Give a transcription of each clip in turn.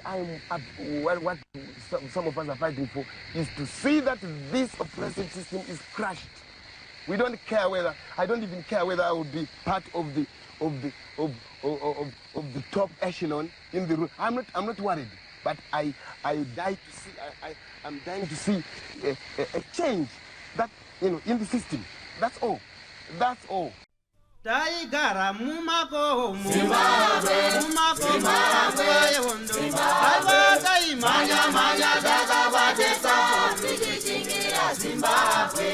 what some of us are fighting for is to see that this oppressive system is crushed. We don't care whether, I don't even care whether I would be part of the top echelon in the room. I'm not worried, but I'm dying to see a change that, in the system. That's all. That's all. Taigara mumako Zimbabwe Zimbabwe yondo Alwaka imanya dakabatesa Tikichingira Zimbabwe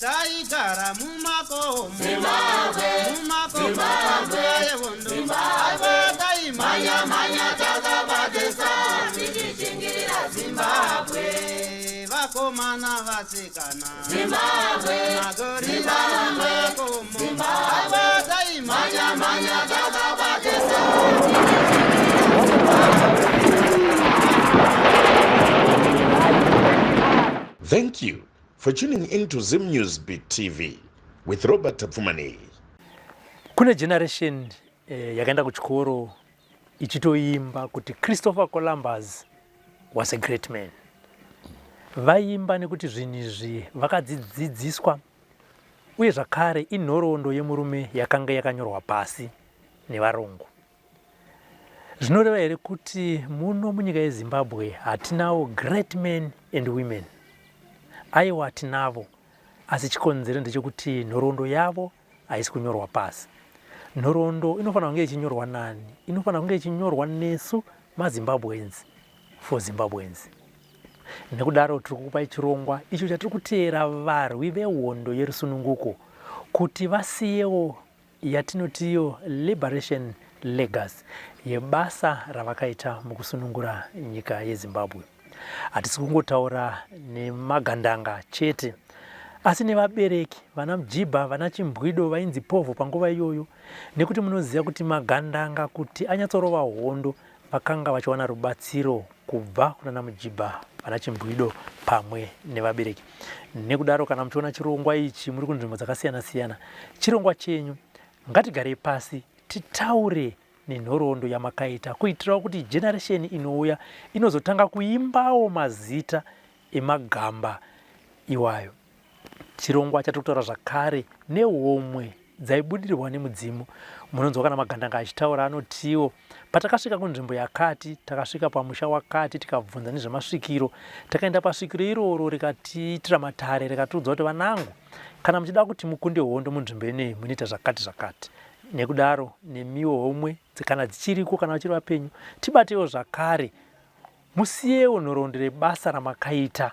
Taigara mumako Zimbabwe Zimbabwe yondo Alwaka imanya dakabatesa Tikichingira Zimbabwe Vakomana vasikana Zimbabwe Magorila makomo Thank you for tuning into Zim News Beat TV with Robert Tapfumani. Kune generation yakaenda kuchikoro ichitoimba kuti Christopher Columbus was a great man. Vaimba nekuti zvinhu izvi vakadzidziswa uye zvakare inhoroondo yemurume yakanga yakanyorwa pasi nevarungu. Zvinoreva here kuti muno munyika yeZimbabwe hatinawo great men and women. Aiwa hatinavo, asi chikonzero ndechekuti nhoroondo yavo haisi kunyorwa pasi. Nhoroondo inofanira kunge ichinyorwa nani? Inofanira kunge ichinyorwa nesu maZimbabweans for Zimbabweans. Nekudaro tiri kukupai chirongwa icho chatiri kuteera varwi vehondo yerusununguko kuti vasiyewo yatinotiyo liberation legacy yebasa ravakaita mukusunungura nyika yeZimbabwe. Hatisi kungotaura nemagandanga chete, asi nevabereki vana Mujibha, vana Chimbwido vainzi Povo panguva iyoyo, nekuti munoziva kuti magandanga kuti anyatsorova hondo vakanga vachiwana rubatsiro kubva kuna Mujibha, vana Chimbwido pamwe nevabereki. Nekudaro kana muchiona chirongwa ichi muri kunzvimbo dzakasiyana siyana, chirongwa chenyu ngatigarei pasi titaure nenhoroondo yamakaita kuitira kuti generation inouya inozotanga kuimbawo mazita emagamba iwayo. Chirongwa chatiri kutaura zvakare nehomwe dzaibudirwa nemudzimu. Munonzwa kana magandanga achitaura anotiwo patakasvika kunzvimbo yakati, takasvika pamusha wakati, tikabvunza nezvemasvikiro, takaenda pasvikiro iroro rikatiitira matare rikatiudza kuti vanangu, kana muchida kuti mukunde hondo munzvimbo ineyi munoita zvakati zvakati. Nekudaro nemiwo homwe kana dzichiriko kana vachiri vapenyu, tibatewo zvakare, musiyewo nhoroondo rebasa ramakaita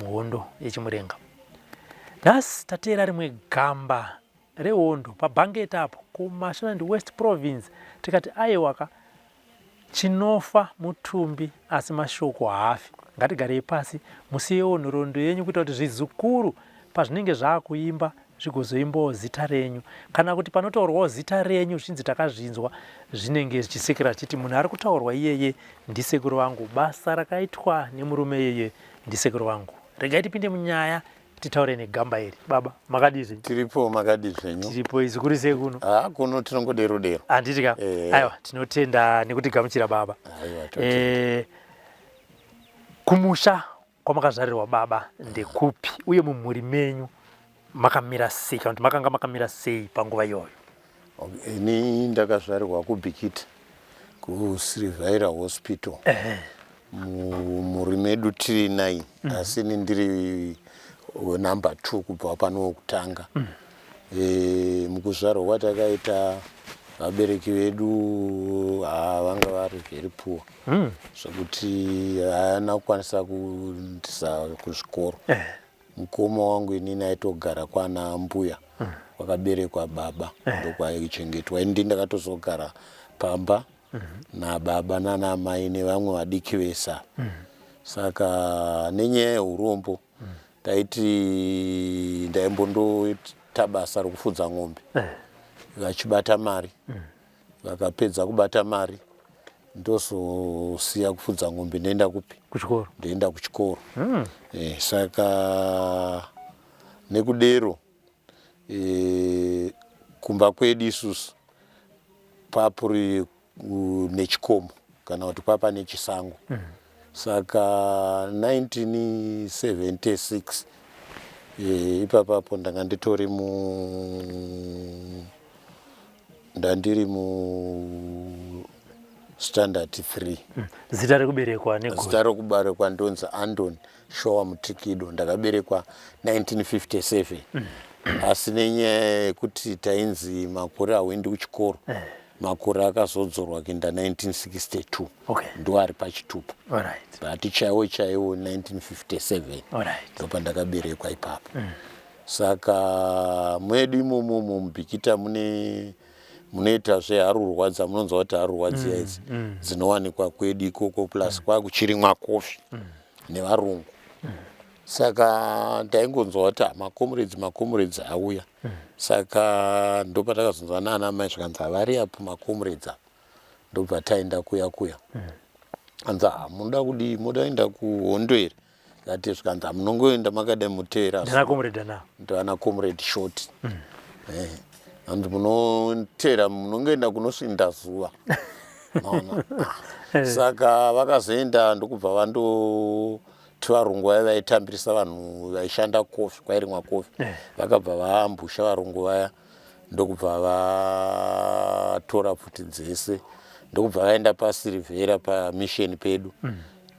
muhondo yechimurenga. Nhasi tateera rimwe gamba rehondo paBhanget apo kuMashonaland West Province, tikati aiwaka chinofa mutumbi asi mashoko haafi. Ngatigarei pasi musiyewo nhoroondo yenyu kuita kuti zvizukuru pazvinenge zvaakuimba zvigozoimbawo zita renyu, kana kuti panotaurwawo zita renyu zvinzi takazvinzwa zvinenge zvichisekera chiti munhu ari kutaurwa iyeye ndisekuru vangu, basa rakaitwa nemurume iyeye ndisekuru vangu. Regai tipinde munyaya titaure negamba iri. Baba, makadizve? Tiripo, makadizvenyu? Tiripo, izukuru sei kuno? Kuno tinongodero dero. Handiti ka? Aiwa, tinotenda nekuti gamuchira baba. Aiwa, kumusha kwamakazvarirwa baba ndekupi, uye mumhuri menyu makamira sei, kana kuti makanga makamira sei panguva iyoyo? Ini ndakazvarirwa kuBhikita kuSilvaira Hospital. Mumhuri medu tiri 9, asi ndiri number 2 kubva pano wokutanga. Mukuzvarwa kwatakaita vabereki vedu vanga vari very poor, zvokuti haana kukwanisa kuendesa kuzvikoro. Mukoma wangu inini aitogara kwana mbuya wakaberekwa baba, ndokwaichengetwa. Ini ndakatozogara pamba nababa nana mai nevamwe vadiki vesa. Saka nenyaya yeurombo taiti ndaimbondoita basa rokufudza ng'ombe, vachibata mari. Vakapedza kubata mari ndozosiya kufudza ng'ombe, ndoenda kupi? Kuchikoro. Ndoenda kuchikoro. Saka nekudero kumba kwedu isusu papuri nechikomo. kana kuti kwapa nechisango. Saka 1976 ipapapo ndanga nditori ndandiri mu standard 3. Zita rekuberekwa negore? Zita rekuberekwa ndonzi Andon Showa Mutikido. Ndakaberekwa 1957. Asi nenyaya yekuti tainzi makore hawendi kuchikoro, makore akazodzorwa kuenda 1962. Ndo ari pachitupa. But chaiwo 1957 ndopa ndakaberekwa ipapo. Saka mwedu imomo mubhikita munoita zveharurwadza, munonzwa kuti harurwadzi idzi dzinowanikwa kwedu ikoko, plus kwakuchirimwa kofi nevarungu. Saka ndaingonzwa kuti makomrades auya. Saka ndopa takazonzwa nana mai zvakanzi vari apo makomrades apo. Ndobva taenda kuya. Anza munoda kudi, munoenda kuhondo here? Ngati zvakanzi munongoenda makadai mutera. Ndana comrade na. Ndana comrade short. Anzi munotera munongoenda kunosvinda zuva. Saka vakazoenda ndokubva vando varungu vaya vaitambirisa vanhu vaishanda kofi, kwairimwa kofi. Vakabva vaambusha varungu vaya ndokubva vatora pfuti dzese. Ndokubva vaenda paSilvera pamission pedu.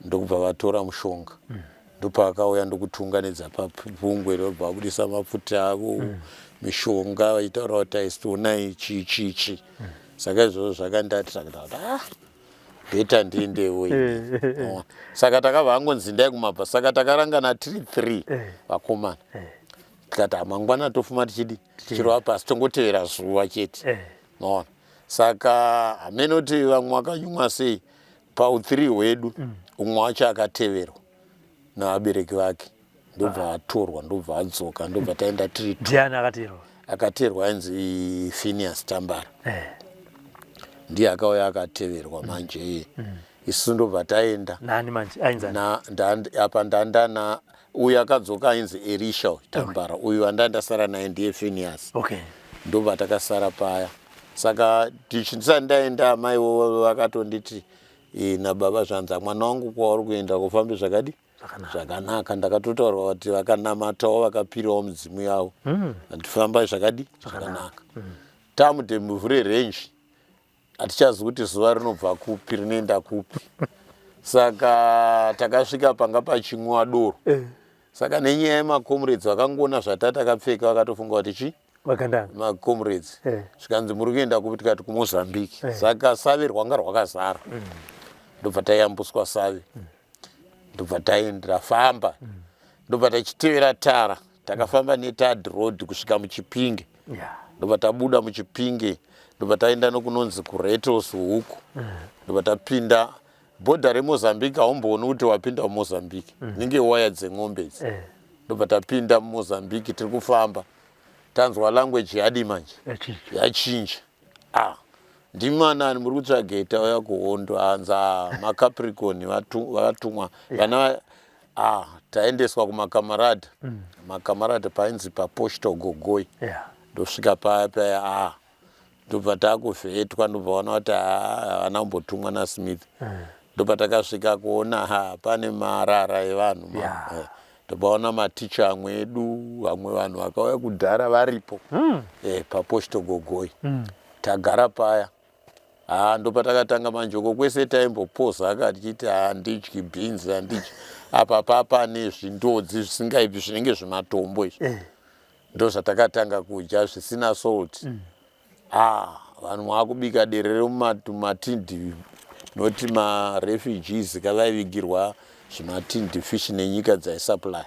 Ndokubva vatora mushonga. Ndopakauya ndokutunganidza papungwe, ndobva vabudisa mafuta avo, mishonga vaitaura kuti aisitona ichi. Saka izvozvo zvakandati beta ndiendewo. Saka takabva angonzi ndai kumabva. Saka takarangana tiri 3 vakomana. Tikati mangwana tofuma tichirova pasi tongotevera zuva chete. Saka hamenoti vamwe vakanyumwa sei pau3 hwedu, umwe wacho akateverwa navabereki vake. Ndobva atorwa, ndobva adzoka, ndobva taenda tiri 2. Ndiani akateverwa? Akateverwa ainzi Phineas Tambara. Ndiye akauya akateverwa manje. Isu ndobva taenda. Nani manje ainzani? Apa ndandana uyu akadzoka ainzi Elisha Tambara. Uyu andandasara naye ndiye Phineas. Ndobva takasara paya. Saka ndisati ndaenda mai vakatonditi nababa zvanzi mwana wangu kwauri kuenda kufamba zvakadi zvakanaka. Ndakatotaurwa kuti vakanamatawo vakapirawo mudzimu yavo. Ndifamba zvakadi zvakanaka. Tamudemuvhure range hatichazi kuti zuva rinobva kupi rinoenda kupi. Saka takasvika panga pachimwa doro. Saka nenyaya yemakomrades vakangoona zvatatakapfeka vakatofunga kuti chi makomrades zvikanzi muri kuenda kupi, tikati kuMozambique. Saka save rwanga rwakazara. Ndobva taiyambuswa save, ndobva taendafamba, ndobva tachitevera tara. Takafamba neThird Road kusvika muChipinge. Ndobva tabuda muChipinge, ndobva taenda nokunonzi kuRetos huku. Ndobva tapinda bhodha reMozambique. Haumbooni kuti wapinda muMozambique, ninge waya dzeng'ombe idzi. Ndobva tapinda muMozambique, tiri kufamba tanzwa language yadi manje yachinja. Ndimanani muri kutsvaga itauya kuhondo? Anza maCapricorn vakatumwa vana. Taendeswa kumakamarada. Makamarada painzi paPosto Gogoi. Ndosvika paya ndobva takuvhetwa. ndobva ona kuti havana kumbotumwa naSmith. Ndobva takasvika kuona pane marara evanhu. Ndobva ona maticha amwe edu, vamwe vanhu vakauya kudhara varipo paPosto Gogoi. Tagara paya. Ndobva takatanga manjoko kwese taimbopoza akatichiti handidyi beans, handidyi. Apa papane zvindodzi zvisingaipi zvinenge zvimatombo izvi. Ndozvatakatanga kudya zvisina salt. Vanhu vakubika derere mumatindi, noti marefugees kavaivigirwa zvimatindi fish nenyika dzaisupply.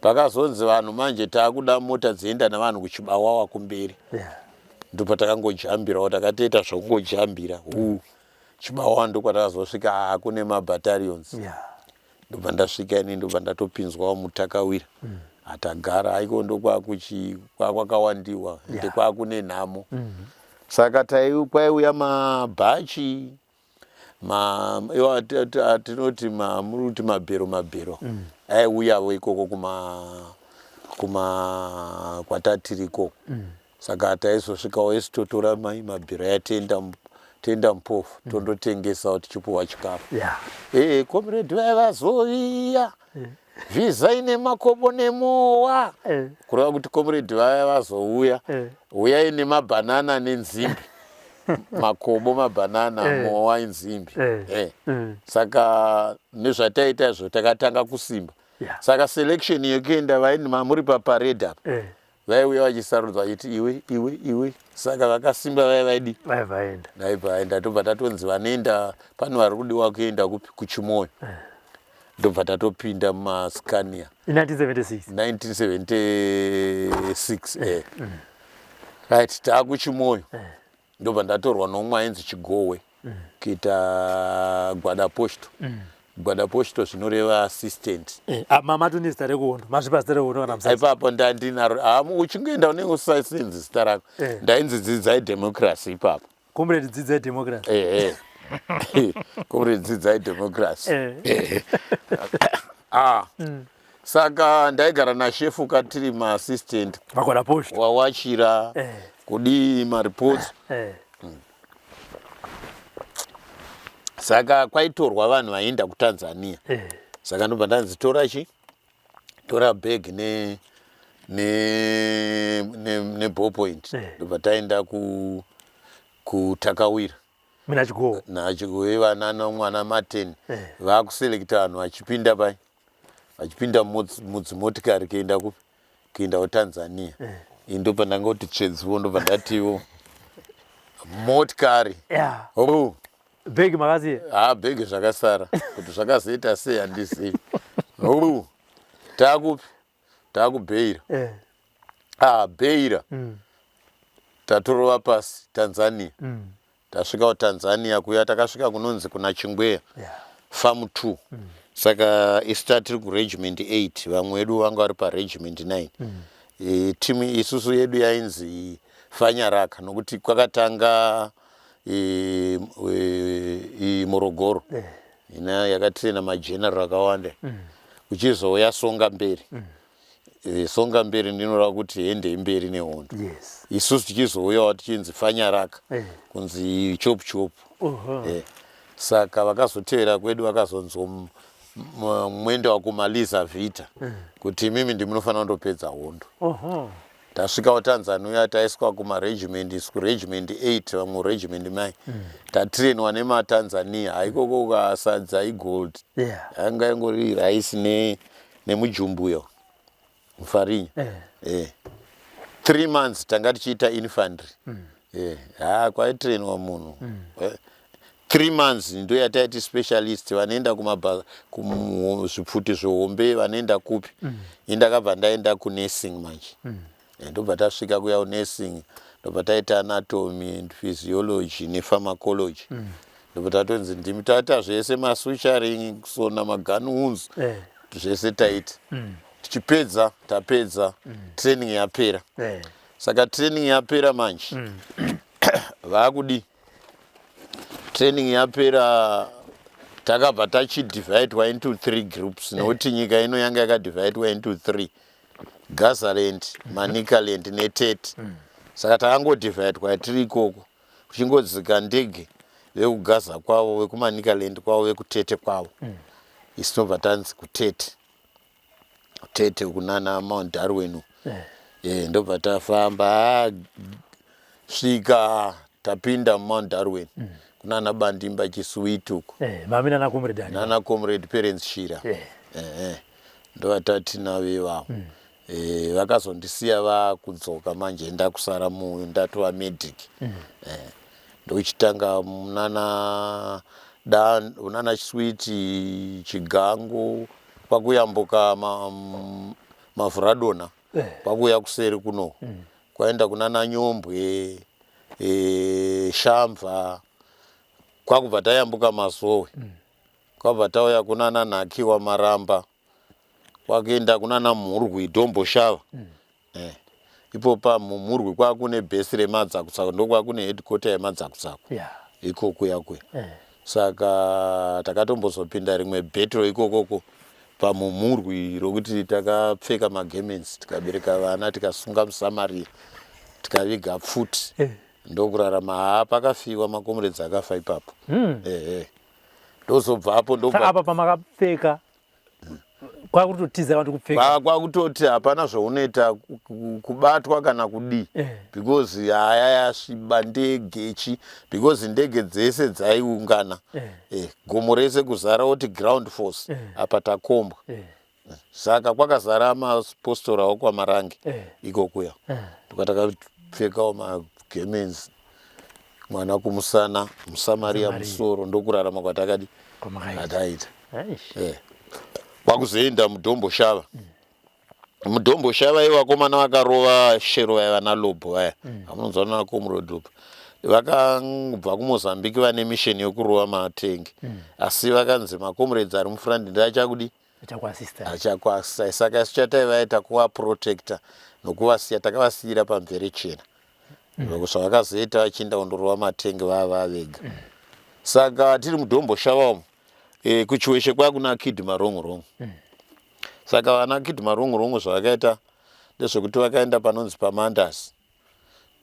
Pakazonzi vanhu manje taakuda mota dzienda navanhu kuChibawawa kumberi. Ndobva takangojambirawo, takatoita zvokungojambira. Chibawawa ndokwatakazosvika kune mabattalions. Ndobva ndasvika ini, ndobva ndatopinzwawo muTakawira. Atagara aiko ndokwakawandiwa, ndekwakune nhamo. Saka kwaiuya mabhachi, tinoti muruti mabhero. Aiuyawo ikoko kwatatiri ikoko. Saka taizosvikawo esitotora mabhero yatenda toenda Mpofu tondotengesa tichipuwa chikafu. Comrade vaivazoviya vhizaine makobo nemowa kureva kuti comrade vaya vazouya uyai nemabhanana nenzimbi makobo mabhanana mowa inzimbi saka nezvataita izvo takatanga kusimba saka selection yekuenda vainima muri paparade apa vaiuya vachisarudzwa vachiti iwe saka vakasimba vaida tobva tatonzi vanoenda pano vari kudiwa kuenda kuchimoyo ndobva tatopinda mumaskania 1976 right taakuchimoyo ndobva ndatorwa nomwe ainzi Chigowe kuita gwada posto gwada posto zvinoreva assistant mamatunizita rekuhondo mazvipasi rekuhondo kana musasa ipapo ndandinaro uchingoenda unenge usasenzi zita rako ndainzi dzidzai democracy ipapo comrade dzidzai democracy comrade dzidzai democracy saka ndaigara nashefu katiri maassistant magwada posto wawachira kudii mareports saka kwaitorwa vanhu vaienda kuTanzania saka ndobva ndanzi tora bag ne ballpoint ndobva taenda kuTakawira nachigowe vana nomwana mateni vakuselekta vanhu vachipinda pai vachipinda mudzimotikari kuenda kuTanzania ndobva ndangoti tsvedziwo ndobva ndatiwo motikari bhegi makaziya bhegi zvakasara kuti zvakazoita sei handizivi takubeira beira tatorova pasi Tanzania tasvika kuTanzania kuya takasvika kunonzi kuna Chingweya farm 2 saka ista tiri kuregiment 8 vamwe vedu vanga vari paregiment 9 timu isusu yedu yainzi Fanyaraka nokuti kwakatanga Morogoro ina yakatrena mageneral akawanda kuchizouya Songa Mberi ndinoreva kuti hende imberi nehondo isusu tichizouyawo tichinzi Fanyaraka kunzi Chop Chop saka vakazotevera kwedu vakazonzwa mwendo wakumaliza vhita kuti mimi ndimunofanira kundopedza hondo tasvika kuTanzania taiswa kumaregiment regiment 8 vamwe regiment 9 tatrenwa nematanzania haikoko ukasadza igold anga ingori raisi nemujumbuyo mufarinya 3 months tanga tichiita infantry kwaitrenwa munhu 3 months ndo yataiti specialist vanoenda kuzvipfuti zvehombe vanoenda kupi indakabva ndaenda kunursing manje ndobva tasvika kuya kunursing ndobva taita anatomy and physiology nepharmacology ndobva tatonzi ndimi taita zvese masuturing kusona magunwounds zvese taita tichipedza tapedza training yapera saka training yapera manje vakudi training yapera takabva tachidivhaidwa into 3 groups nokuti nyika ino yanga yakadivhaidwa into 3 Gazaland, Manicaland neTete saka takangodivhaidwa tiri ikoko kuchingodzika ndege vekugaza kwavo vekumanicaland kwavo vekutete kwavo isi tobva tanzi kutete kunana Mount Darwin ndobva tafamba svika tapinda Mount Darwin kunana Bandimba Chisuwiti uko nana comrade Parents Shira ndobva tatinave vavo vakazondisiya vakudzoka manje ndakusara muyo ndatova medic ndochitanga munana Chisuwiti Chigango kwakuyambuka mavhuradona kwakuya kuseri kuno kwaenda kunana Nyombwe Shamva kwakubva tayambuka Mazowe kwabva tauya kunana Nhakiwa Maramba kwakuenda kunana Mhurwi Domboshava ipopa mumurwi kwakune bhesi remadzakusako ndokwakune headquarter yemadzakusako ikoko yakwe saka takatombozopinda rimwe bhetro ikokoko pamumurwi rokuti takapfeka magemens tikabereka vana tikasunga musamari tikaviga pfuti ndokurarama pakafiwa makomrades akafa ipapo. Ndozobva apo apa pamakapfeka kwakutotiza vantu kupfeka kwakutoti hapana zvaunoita kubatwa kana kudi because haya yasviba ndege because ndege dzese dzaiungana gomo rese kuzara kuti ground force apa takombwa saka kwakazara mapostora kwamarangi ikokuya ndokatakapfekawo magemens mwana kumusana musamaria musoro ndokurarama kwatakadi ataita kwakuzoenda mudombo shava mudombo shava ivakomana vakarova shero vaiva nalobho vaya amunonzwa nakomrodop vakabva kumozambique vane misheni yokurova matengi asi vakanzi makomrades ari mufrandi ndiachakudi achakuasistai saka isu chataivaita kuvaprotecta nokuvasiya takavasiyira pamvere chena zvavakazoita vachienda kundorova matengi vava vega saka tiri mudombo shava umo kuchiweshe kwakuna Kid Marongorongo saka vana Kid Marongorongo zvavakaita ndezvekuti vakaenda panonzi pamandas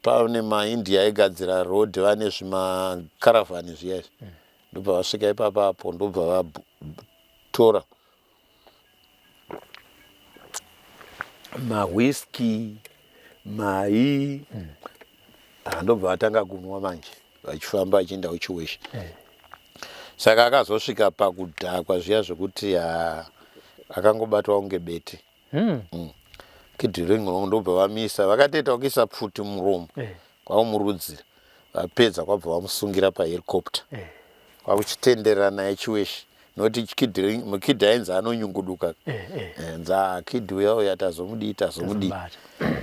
pane maindia aigadzira road vane zvimakaravhani zviya ndobva vasvika ipapapo ndobva vatora mawhiski mai ndobva vatanga kunwa manje vachifamba vachienda kuchiweshe saka akazosvika pakudhakwa zviya zvekuti akangobatwa kunge bete Kidhiringo ndobva vamisa vakatoita kuisa pfuti muromo kwavamurudzira vapedza kwabva vamusungira pahelicopter kwakuchitenderera naye chiweshe nokuti Kid ainzi anonyunguduka nza Kid uya tazomudii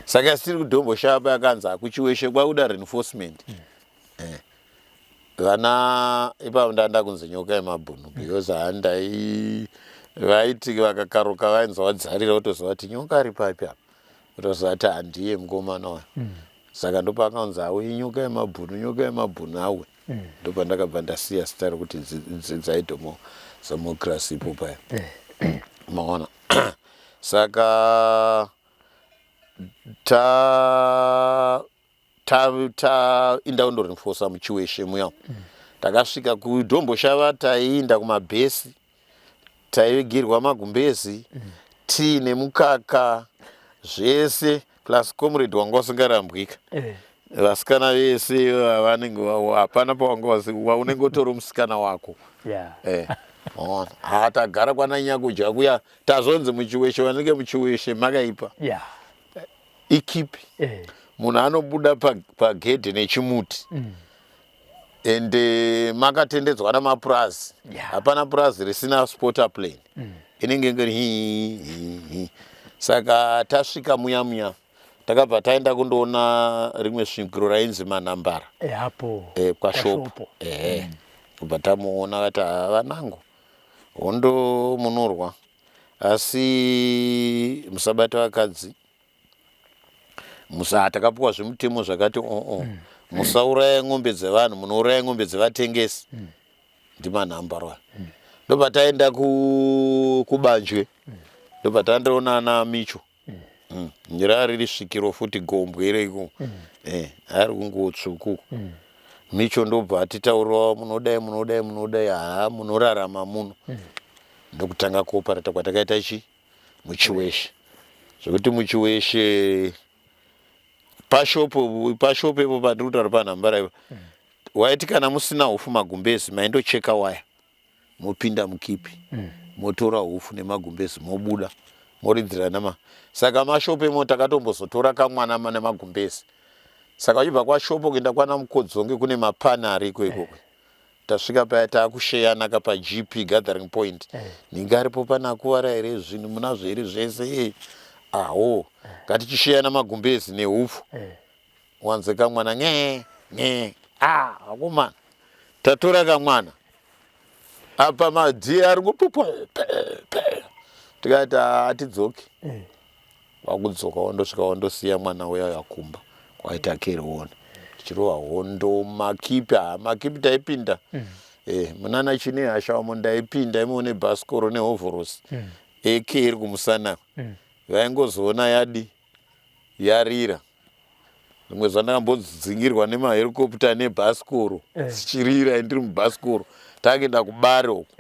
saka siri kudombo shapa yakanzi akuchiweshe kwakuda reinforcement vana ipapo ndanda kunzi nyoka yemabhunu because handai vaiti vakakaruka vainzi wadzarira kutozova kuti nyoka ari papi apa kutozova kuti handiye mukomana wayo saka ndopakanzi awe nyoka yemabhunu awe ndopandakabva ndasiya zita rekuti dzaidomocracy ipo paya maona saka tainda kundorinfosa muchiweshe muya takasvika kudombo shava taiinda kumabhesi taivigirwa magumbezi tiine mukaka zvese plus comrade wanga usingarambwika vasikana vese vanenge hapana paunenge utori musikana wako tagara kwananya kudya kuya tazonzi muchiweshe vanenge muchiweshe makaipa ikipi munhu anobuda pagedhe nechimuti ende makatendedzwa namapurazi hapana purazi risina spotter plane inenge ngeri saka tasvika muya takabva taenda kundoona rimwe svikiro rainzi Manambara kwashopo kubva tamuona vati vanangu hondo munorwa asi musabata vakadzi takapuwa zvemutemo zvakati musauraya ng'ombe dzevanhu munouraya ng'ombe dzevatengesi ndimanambara ndobva taenda kubanjwe ndobva tandoona ana Micho njira riri svikiro futi gombwe ireko ari kungotsvuku Micho ndobva atitaurawo munodai munorarama muno ndokutanga kuoparata kwatakaita muchiweshe zvekuti muchiweshe pashopo ipo pandiri kutaura panhambara ipo waiti kana musina hufu magumbezi maindocheka waya mopinda mukipi motora hufu nemagumbezi mobuda moridzira saka mashopo imo takatombozotora kamwana nemagumbezi saka uchibva kwashopo kuenda kwana Mukodzonge kune mapana ariko ikoko tasvika paya taakusheyana kapa GP gathering point ninge aripo panakuwara here zvinhu munazvo here zvese ngatichisheyana magumbezi nehufu wanze kamwana akomana tatora kamwana apa madhi ari kupupa tikati atidzoke wakudzoka wandosvika wandosiya mwana uya yakumba kwaita keriona tichirova hondo makipi taipinda munana chine hasha wamo ndaipinda imuone bhasikoro nehovhorosi eke iri kumusana vaingozoona yarira rimwe zuva ndakambodzingirwa nemahelikopta nebhasikoro zichirira ndiri mubhasikoro takuenda kubare uko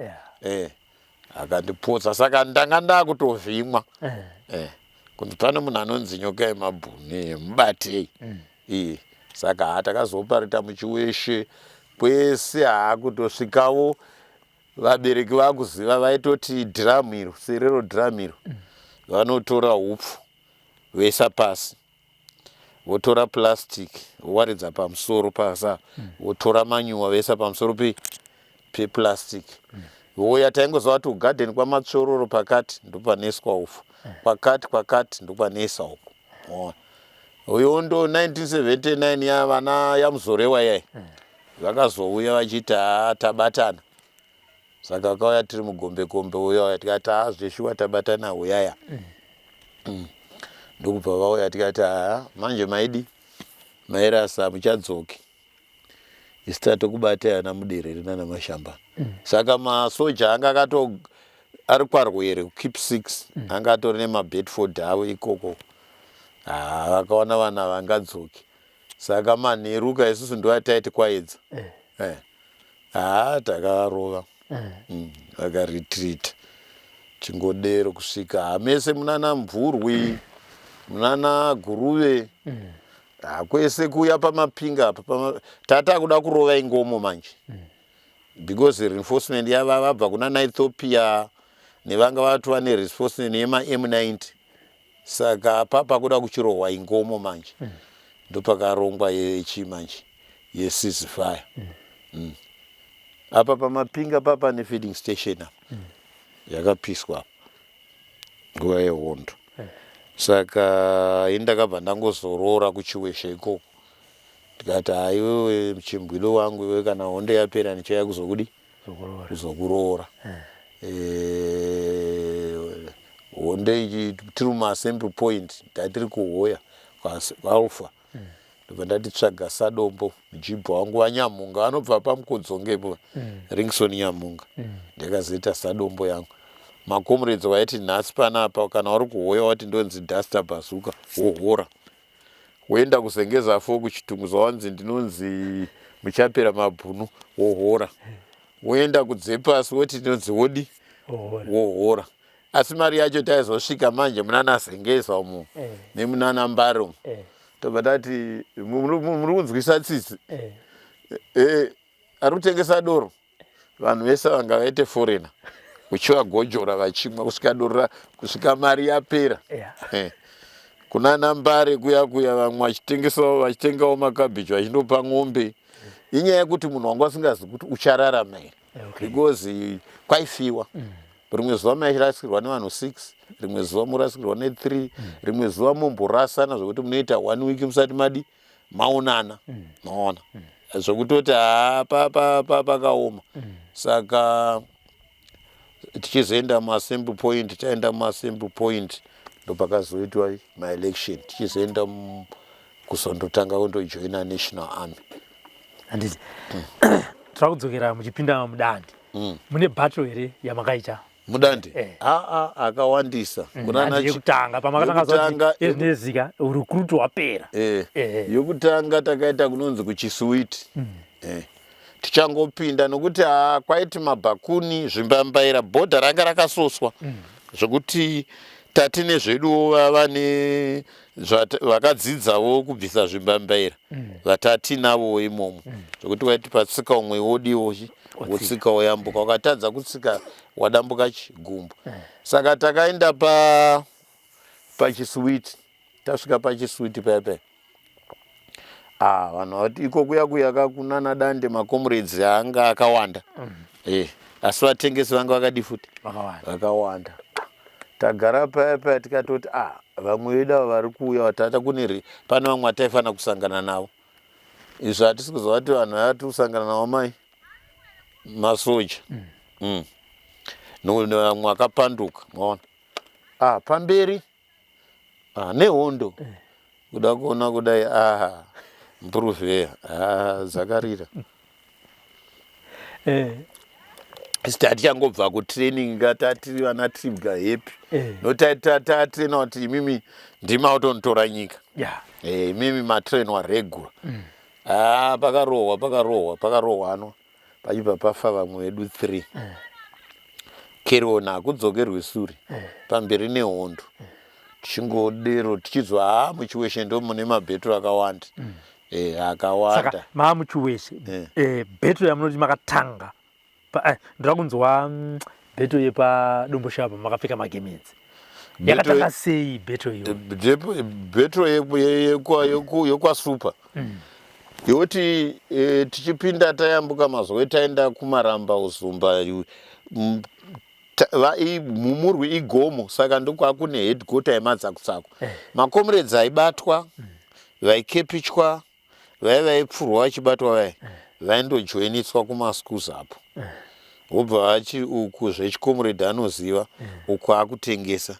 akandipotsa saka ndanga ndakutovhimwa kunzi pane munhu anonzi nyoka yemabhuni mubatei saka takazoparita muchiweshe kwese haakutosvikawo vabereki vakuziva vaitoti dhiramu iro serero dhiramu iro vanotora hupfu voisa pasi votora plastic vowaridza pamusoro pasa votora manyuwa voisa pamusoro peplastic vouya taingozva kuti kugadheni kwamatsororo pakati ndopaneswa upfu kwakati ndokwanesa uko uyo ndo 1979 yavana yamuzorewa yai vakazouya vachiti tabatana saka vakauya tiri mugombekombe uya tikati zveshuwa tabatana uyaya ndokubva vauya tikati manje maidi mairasa muchadzoki isi tatokubatai ana muderere nana mashamba saka masoja anga ari kwarwere kukeep 6 anga atori nemabedford avo ikoko vakaona vana vangadzoki saka manheruka isusu ndoataiti kwaedza takarova vakaretrita chingodero kusvika mese munana mvurwi munana guruve kwese kuya pamapinga apa tatakuda kurova ingomo manje because reinforcement yava vabva kuna Ethiopia nevanga vatu vane reinforcement yema M90 saka papa kuda kuchirohwa ingomo manje ndopakarongwa yechimanje yeceasefire apa pamapinga papa nefeeding station yakapiswa nguva yehondo saka indakabva ndangozorora kuchiweshe ikoko tikati iwewe muchimbwilo wangu iwe kana hondo yapera nichaya kuzokuroora hondo ichi tiri muassembly point ndatiri kuhoya kwaalfa ndobva ndatitsvaga sadombo mujibha wangu wanyamunga vanobva pamukodzongepo Ringson Nyamunga ndakazoita sadombo yangu makomrades waiti nhasi panapa kana uri kuhoya wati ndonzi Duster Bazooka wohora woenda kuzengeza 4 kuchitunguza wanzi ndinonzi muchapera mabhunu wohora woenda kudzepasi woti ndinonzi wodi wohora asi mari yacho taizosvika manje munana zengeza umo nemunana mbare umo tobva tati muri kunzwisa tsitsi ari kutengesa doro vanhu vese vanga vaite foreigner uchivagojora vachimwa kusvika mari yapera kunana mbare kuya vamwe vachitengawo makabhichi vachindopa ng'ombe inyaya yekuti munhu wanga asingazi kuti uchararama here because kwaifiwa rimwe zuva mairasikirwa nevanhu 6 rimwe zuva murasikirwa ne3 rimwe zuva momborasana zvokuti munoita 1 week musati madi maonana maona zvokutoti pakaoma saka tichizoenda muassembly point taenda muassembly point ndopakazoitwa maelection tichizoenda kuzondotanga kundojoina national army handiti tira kudzokera muchipinda mudandi mune battle here yamakaita mudandi akawandisa yekutanga pamakatanga nezika recruit wapera yokutanga takaita kunonzi kuchisuwiti tichangopinda nokuti kwaiti mabhakuni zvimbambaira bhodha ranga rakasoswa zvokuti tatine zvedu vane vakadzidzawo kubvisa zvimbambaira vatatinavo imomo zvokuti waiti patsika umwe wodiwochi wotsikawo yambuka wakatadza kutsika wadambuka chigumbu saka takaenda pachisuwiti tasvika pachisuwiti paya vanhu vati iko kuya kunana dande makomrades anga akawanda asi vatengesi vanga vakadi futi vakawanda tagara paya tikatoti vamwe vedu ava vari kuuya vatata pane vamwe ataifanira kusangana navo izvo hatisi kuzova kuti vanhu vati kusangana navo mai masoja vamwe akapanduka maona pamberi nehondo kuda kuona kudai mpuruveya dzakarira Tichangobva kutraining tatiri vana Tribga happy. Notatraina kuti imimi ndima utontora nyika. Imimi matrainwa regular. Pakarohwa ano. Pachibva pafa vamwe vedu 3. Kerona kudzokerwe sure pamberi nehondo. Tichingodero tichizwa muchiweshe ndo mune mabhetro akawanda. Akawanda. Saka muchiweshe bhetro yamunoti makatanga. Ndakunzwa bhetro yepa Domboshapa makapfeka magemenzi. Yakatanga sei bhetro iyo? Bhetro yekwa Super. Yoti tichipinda tayambuka Mazoe taenda kuMaramba Uzumba mumurwi igomo saka ndokune headquarter yemadzakusako. Makomrades aibatwa vaikepichwa vaipfurwa vachibatwa vaindojoiniswa kumaschools apo. Wobva vachi uku zvechikomrade anoziva uku akutengesa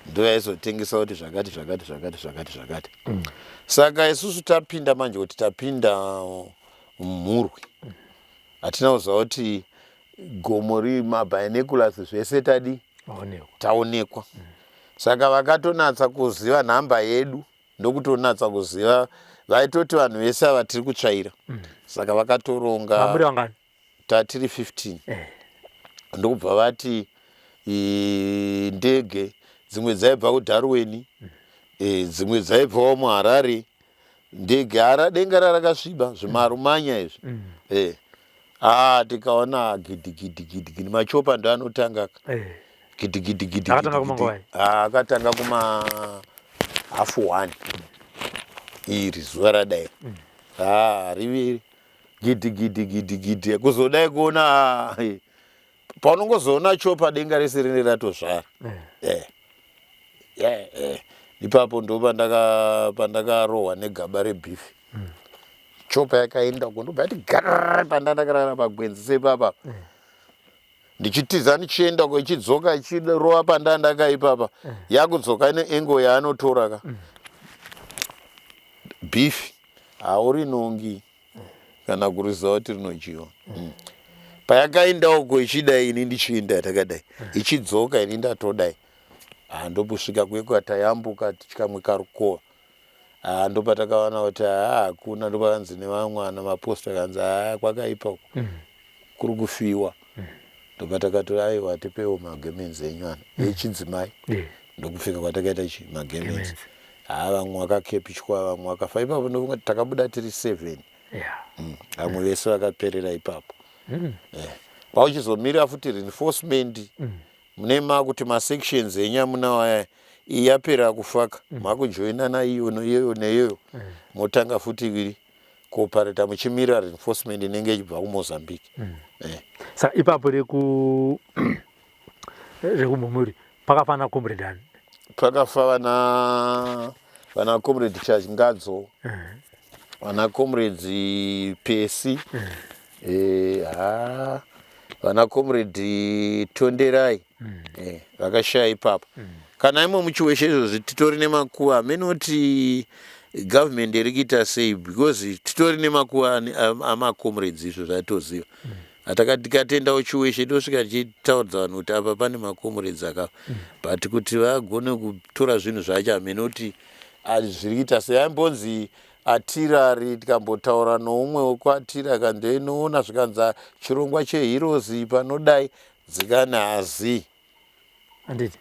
ndo aizotengesa kuti zvakati. Saka isusu tapinda manje kuti tapinda mumurwi hatina kuziva kuti gomo mabinoculars zvese taonekwa. Saka vakatonatsa kuziva nhamba yedu ndokutonatsa kuziva vaitoti vanhu vese ava tiri kutsvaira. Saka vakatoronga tatiri 15 ndokubva vati ndege dzimwe dzaibva kuDarwin, dzimwe dzaibvawo muHarare. Ndege denga rakasviba zvimarumanya izvi. Tikaona gidigidi machopa ndo anotanga gidigidi. Akatanga kuma 1:30 iri zuva radai. Riviri gidigidi kuzodai kuona paunongozoona chopa denga rese rine ratozvara. Ipapo ndo pandakarohwa negaba rebhifi. Chopa yakaenda uko ndobva yati garara pandandakarara pagwenzi sepapa. Ndichitiza ndichienda uko ichidzoka ichirova pandandaka ipapa. Yakudzoka ine engo yaanotora ka. Bhifi hauri nongi kana kuriziva kuti rinodyiwa. Payakaenda uko ichidai ini ndichienda takadai. Ichidzoka ini ndatodai. Ndobusvika kwekatayambuka tichikamwe karukova. Ndopatakaona kuti hakuna, ndopakanzi nevamwe ana maposta kanzi kwakaipa uko kuri kufiwa. Ndopatakati aiwa tipewo magemenzi enyu ano echidzimai. Ndokufika kwatakaita magemenzi. Vamwe vakakepichwa vamwe vakafa. Ipapo ndofunga takabuda tiri 7. Vamwe vese vakaperera ipapo. Pauchizomira futi reinforcement munema kuti masections enyamuna waya yapera kufaka makujoina naiyo neiyo motanga futi kuoparata muchimira reinforcement inenge ichibva kuMozambique. Saka ipapo rekumumuri pakafana comrade ani? Pakafa vana comrade Charles Ngadzo, vana comrades Pesi, vana comrade Tonderai vakashaya ipapo. Kana imwe muchiweshe izvozvi titori nemakuva amenoti government iri kuita sei, because titori nemakuva amacomrades izvo zvatoziva. Tikatenda chiweshe tosvika tichitaudza vanhu kuti apa pane macomrades akafa, but kuti vagone kutora zvinhu zvacho amenoti zviri kuita sei. Aimbonzi atirari tikambotaura noumwe wekuatira kandoinoona zvikanzi chirongwa cheheroes panodai dzikana hazi. Anditi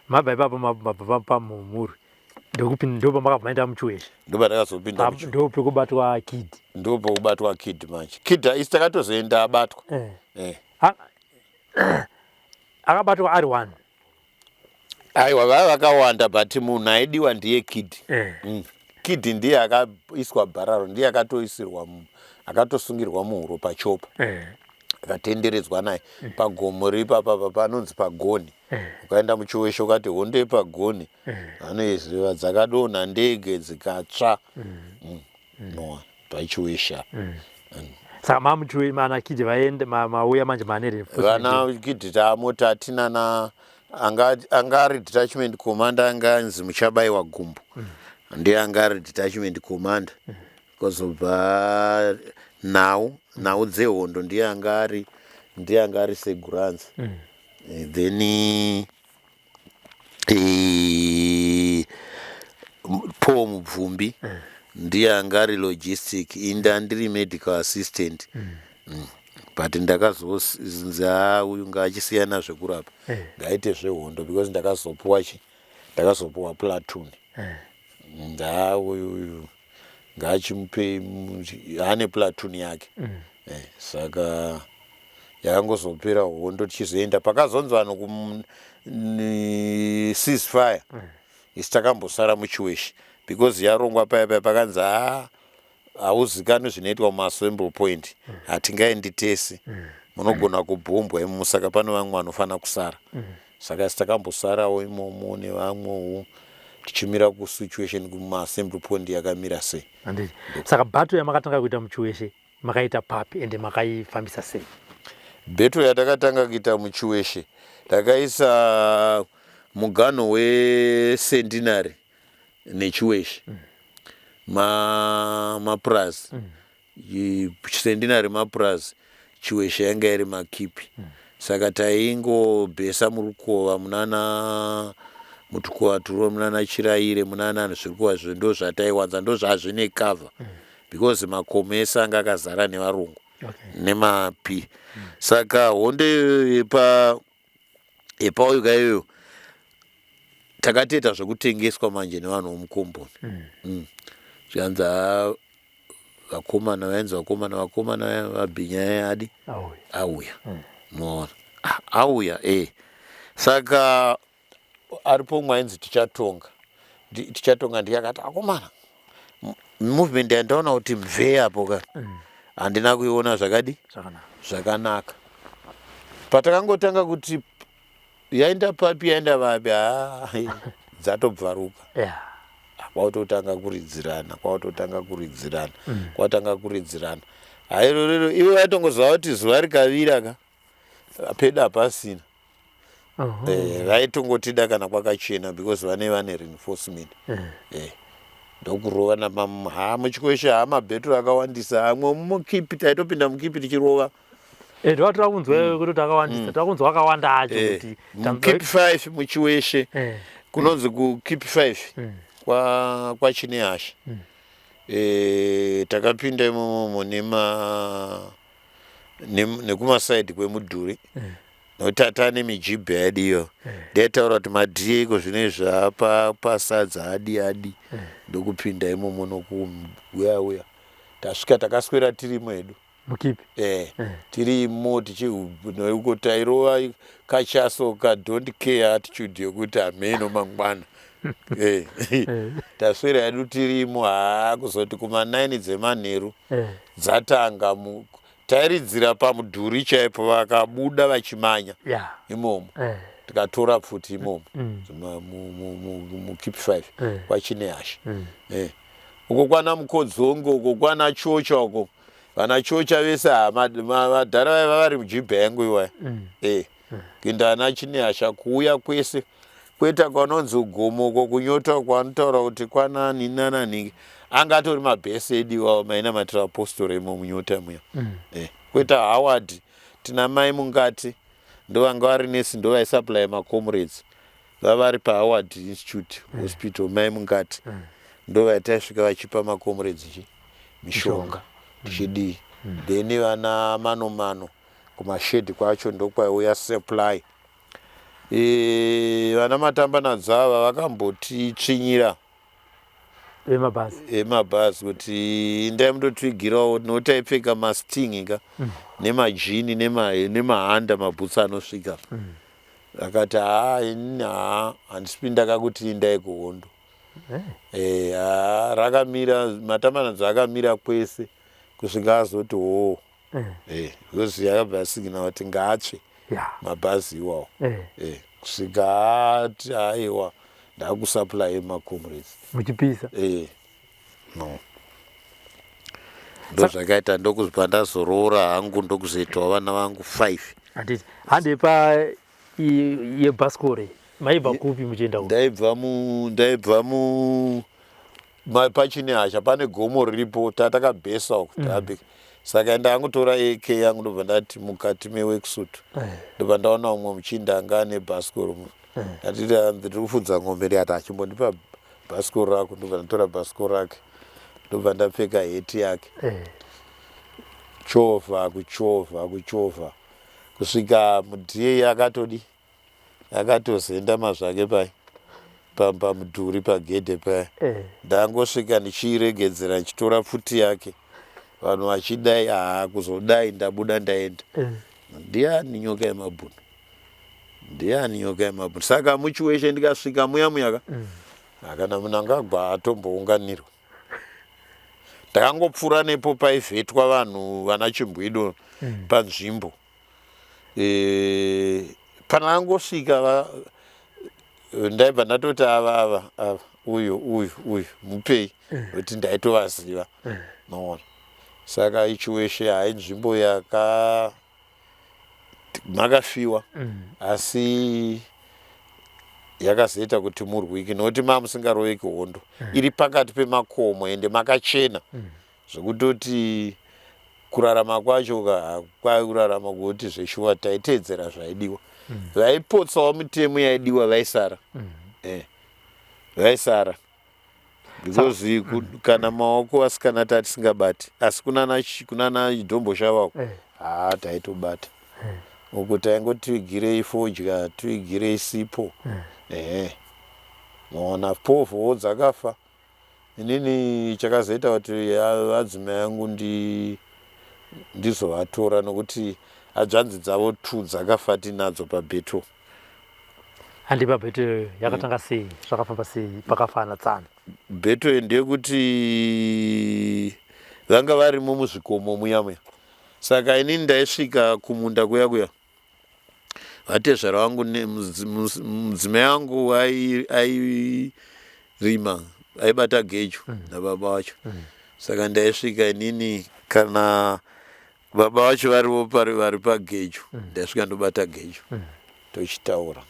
mabva ipapo pamumuri ndopamakaenda muchiweshe. Ndopatakazopinda ndopekubatwa Kid. Ndopekubatwa Kid manje. Kid isi takatozoenda abatwa. Akabatwa ari 1. Aiwa vava vakawanda but munhu aidiwa ndiye Kid. Kid ndiye akaiswa bhararo, ndiye akatosungirwa muhuro pachopa. Akatenderedzwa naye pagomo ripapa panonzi pagoni. Ukaenda muchiweshe ukati hondo yepagoni vanoiziva, dzakadonha ndege dzikatsva pachiweshe. Saka mamuchiwe mana Kid vaende mauya manje manere vana Kid tamoti hatina angari detachment commander anganzi Muchabayiwa Gumbo ndiye angari detachment commander. Kozobva nhau dzehondo ndiye angari ndiye anga ari seguranza. Then Paul Mubvumbi ndiye anga ari logistic, inda ndiri medical assistant. But ndakazonzi uyu ngaachisiyana zvekurapa ngaite zvehondo because ndakazopuwa platoon. Uyu ngaachimupe ane platoon yake. Saka yakangozopera hondo tichizoenda pakazonzi vanhu ceasefire isi takambosara muchiweshi because yarongwa paya pakanzi hauzikanwi zvinoitwa mumassembly point, hatingaendi tese, munogona kubhombwa imomo, saka pane vamwe vanofanira kusara. Saka isi takambosarawo imomo nevamwewo tichimira kusituation kumassembly point yakamira sei. Saka bhato yamakatanga kuita muchiweshe makaita papi ende makaifambisa sei? Bheto yatakatanga kuita muchiweshe takaisa muganho wecentenary nechiweshe mapurazi centenary mapurazi, chiweshe yanga iri makipi. Saka taingobhesa murukova munana mutukova turo munana Chiraire munana zvirikuva zvo ndo zvataiwanza, ndo zvazvine cover because makomesa anga akazara nevarungu nemapi. Saka hondo yepauka iyoyo takatoita zvekutengeswa manje nevanhu vomukomboni. Zvanzi vakomana vainzi vakomana vabhinya yadi auya moona auya. Saka aripo umwe ainzi tichatonga ndiyakati akomana movement yandaona kuti mvei apo kana handina kuiona zvakanaka. Patakangotanga kuti yaenda papi yaenda vapi dzatobvaruka. Kwautotanga kuridzirana hairorero ivo vaitongozva kuti zuva rikavira ka peda pasina. Vaitongotida kana kwakachena because vane reinforcement. Ndokurova muchikweshe mabhetro akawandisa amwe mukipi taitopinda mukipi tichirova. Takunzwa kuti takawandisa, takunzwa akawanda acho kuti mukipi 5 muchiweshe kunonzi kukipi 5 kwaChinehasha. Takapinda imomo nekumasaidi kwemudhuri nokuti atane mijibha yadiyo. Ndaitaura kuti madhieko zvinezvi pasadza adi ndokupinda imomo nokuuya tasvika takaswera tirimo hedu mukipi tirimo tichiko tairova kachaso don't care attitude yokuti ameno mangwana. Taswera hedu tirimo kuzoti kuma9 dzemanheru dzatanga tairidzira pamudhuri chaipo vakabuda vachimanya imomo. Tikatora pfuti imomo mukipi 5 kwaChinehasha. Uko kwana Mukodzongo, uko kwana Chocha, uko vana Chocha vese madhara vaiva vari mujibha yangu iwaya. Kuenda ana Chinehasha kuuya kwese kweta kwanonzi ugomo uko kunyota kwanotaura kuti kwanani nanani anga atori mabhesi ediwawo maina matirapostori imo munyota muya. Kweta Howard tina mai Mungati ndo vanga vari nesi ndo vaisupply macomrades vavari paHoward Institute Hospital mai Mungati ndo vaitasvika vachipa macomrades mishonga tichidii. Then vana Mano kumashedi kwacho ndokwaiuya supply. Vana Matambanadzava vakambotitsvinyira emabhazi kuti indai mundotwigirawo nokuti taipfeka masting ka nemajini nemahanda mabhutsi anosvika. Akati handisipi ndakakuti indai kuhondo. Rakamira Matambanadza akamira kwese kusvika azoti because yakabva yasigina kuti ngaatsve mabhazi iwawo. Kusvika ati aiwa ndakusupply macomrades muchipisa. Ndozvakaita ndokuzipa ndazoroora hangu ndokuzoitawo vana vangu 5. Handepa yebhasikoro maibva kupi muchienda uko? Ndaibva paChinehasha pane gomo riripo tatakabhesa uko saka ndangotora AK yangu ndobva ndati mukati meworksuit ndobva ndaona umwe muchinda anga ane bhasikoro ndatiti ndiri kufudza ng'ombe ndikati achimbondipa bhasikoro rako ndobva ndatora bhasikoro rake ndobva ndapfeka heti yake kuchovha kusvika mudhiye akatozendama zvake pamudhuri pagedhe paya ndangosvika ndichiregedzera ndichitora pfuti yake vanhu vachidai kuzodai ndabuda ndaenda ndiani nyoka yemabhunu saka muchi weshe ndikasvika muya kana munhu angagwa atombounganirwa ndakangopfuura nepo paivhetwa vanhu vana chimbwido panzvimbo panangosvika ndaibva ndatoti ava uyu mupei kuti ndaitovaziva noona saka ichi weshe nzvimbo makafiwa asi yakazoita kuti murwiki nokuti mamusingaroveki hondo iri pakati pemakomo ende makachena zvekutoti kurarama kwacho kwairarama kuti zveshuwa taiteedzera zvaidiwa vaipotsawo mitemo yaidiwa vaisara because kana maoko asikana tatisingabati asi kunana dhombo shavako taitobata uku taingotwigirei fodya twigirei sipo maona povhowo dzakafa inini chakazoita kuti vadzimai yangu ndizovatora nokuti hadzvanzi dzavo 2 dzakafa tinadzo pabheto. Handi pabheto yakatanga sei zvakafamba sei pakafana tsana? Bheto ndeyekuti vanga varimo muzvikomo muya saka inini ndaisvika kumunda kuya vatezvara vangu mudzimai wangu airima aibata gejo nababa vacho saka ndaisvika inini kana baba vacho vari pagejo ndaisvika ndobata gejo tochitaura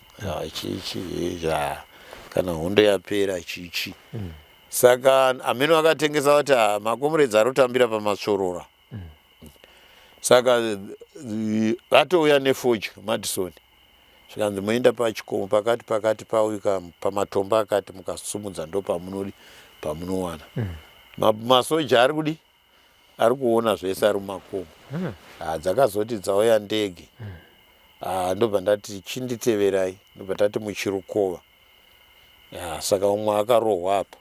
chichi kana hondo yapera chichi saka ameno akatengesa kuti makomuredzi arotambira pamasvorora saka atouya nefodya Madison zvikanzi moenda pachikomo pakati pauka pamatombo akati mukasumudza ndo pamunowana masoja ari kudi ari kuona zvese ari mumakomo dzakazoti dzauya ndege ndobva ndati chinditeverai ndobva ndati muchirukova saka umwe akarohwa apa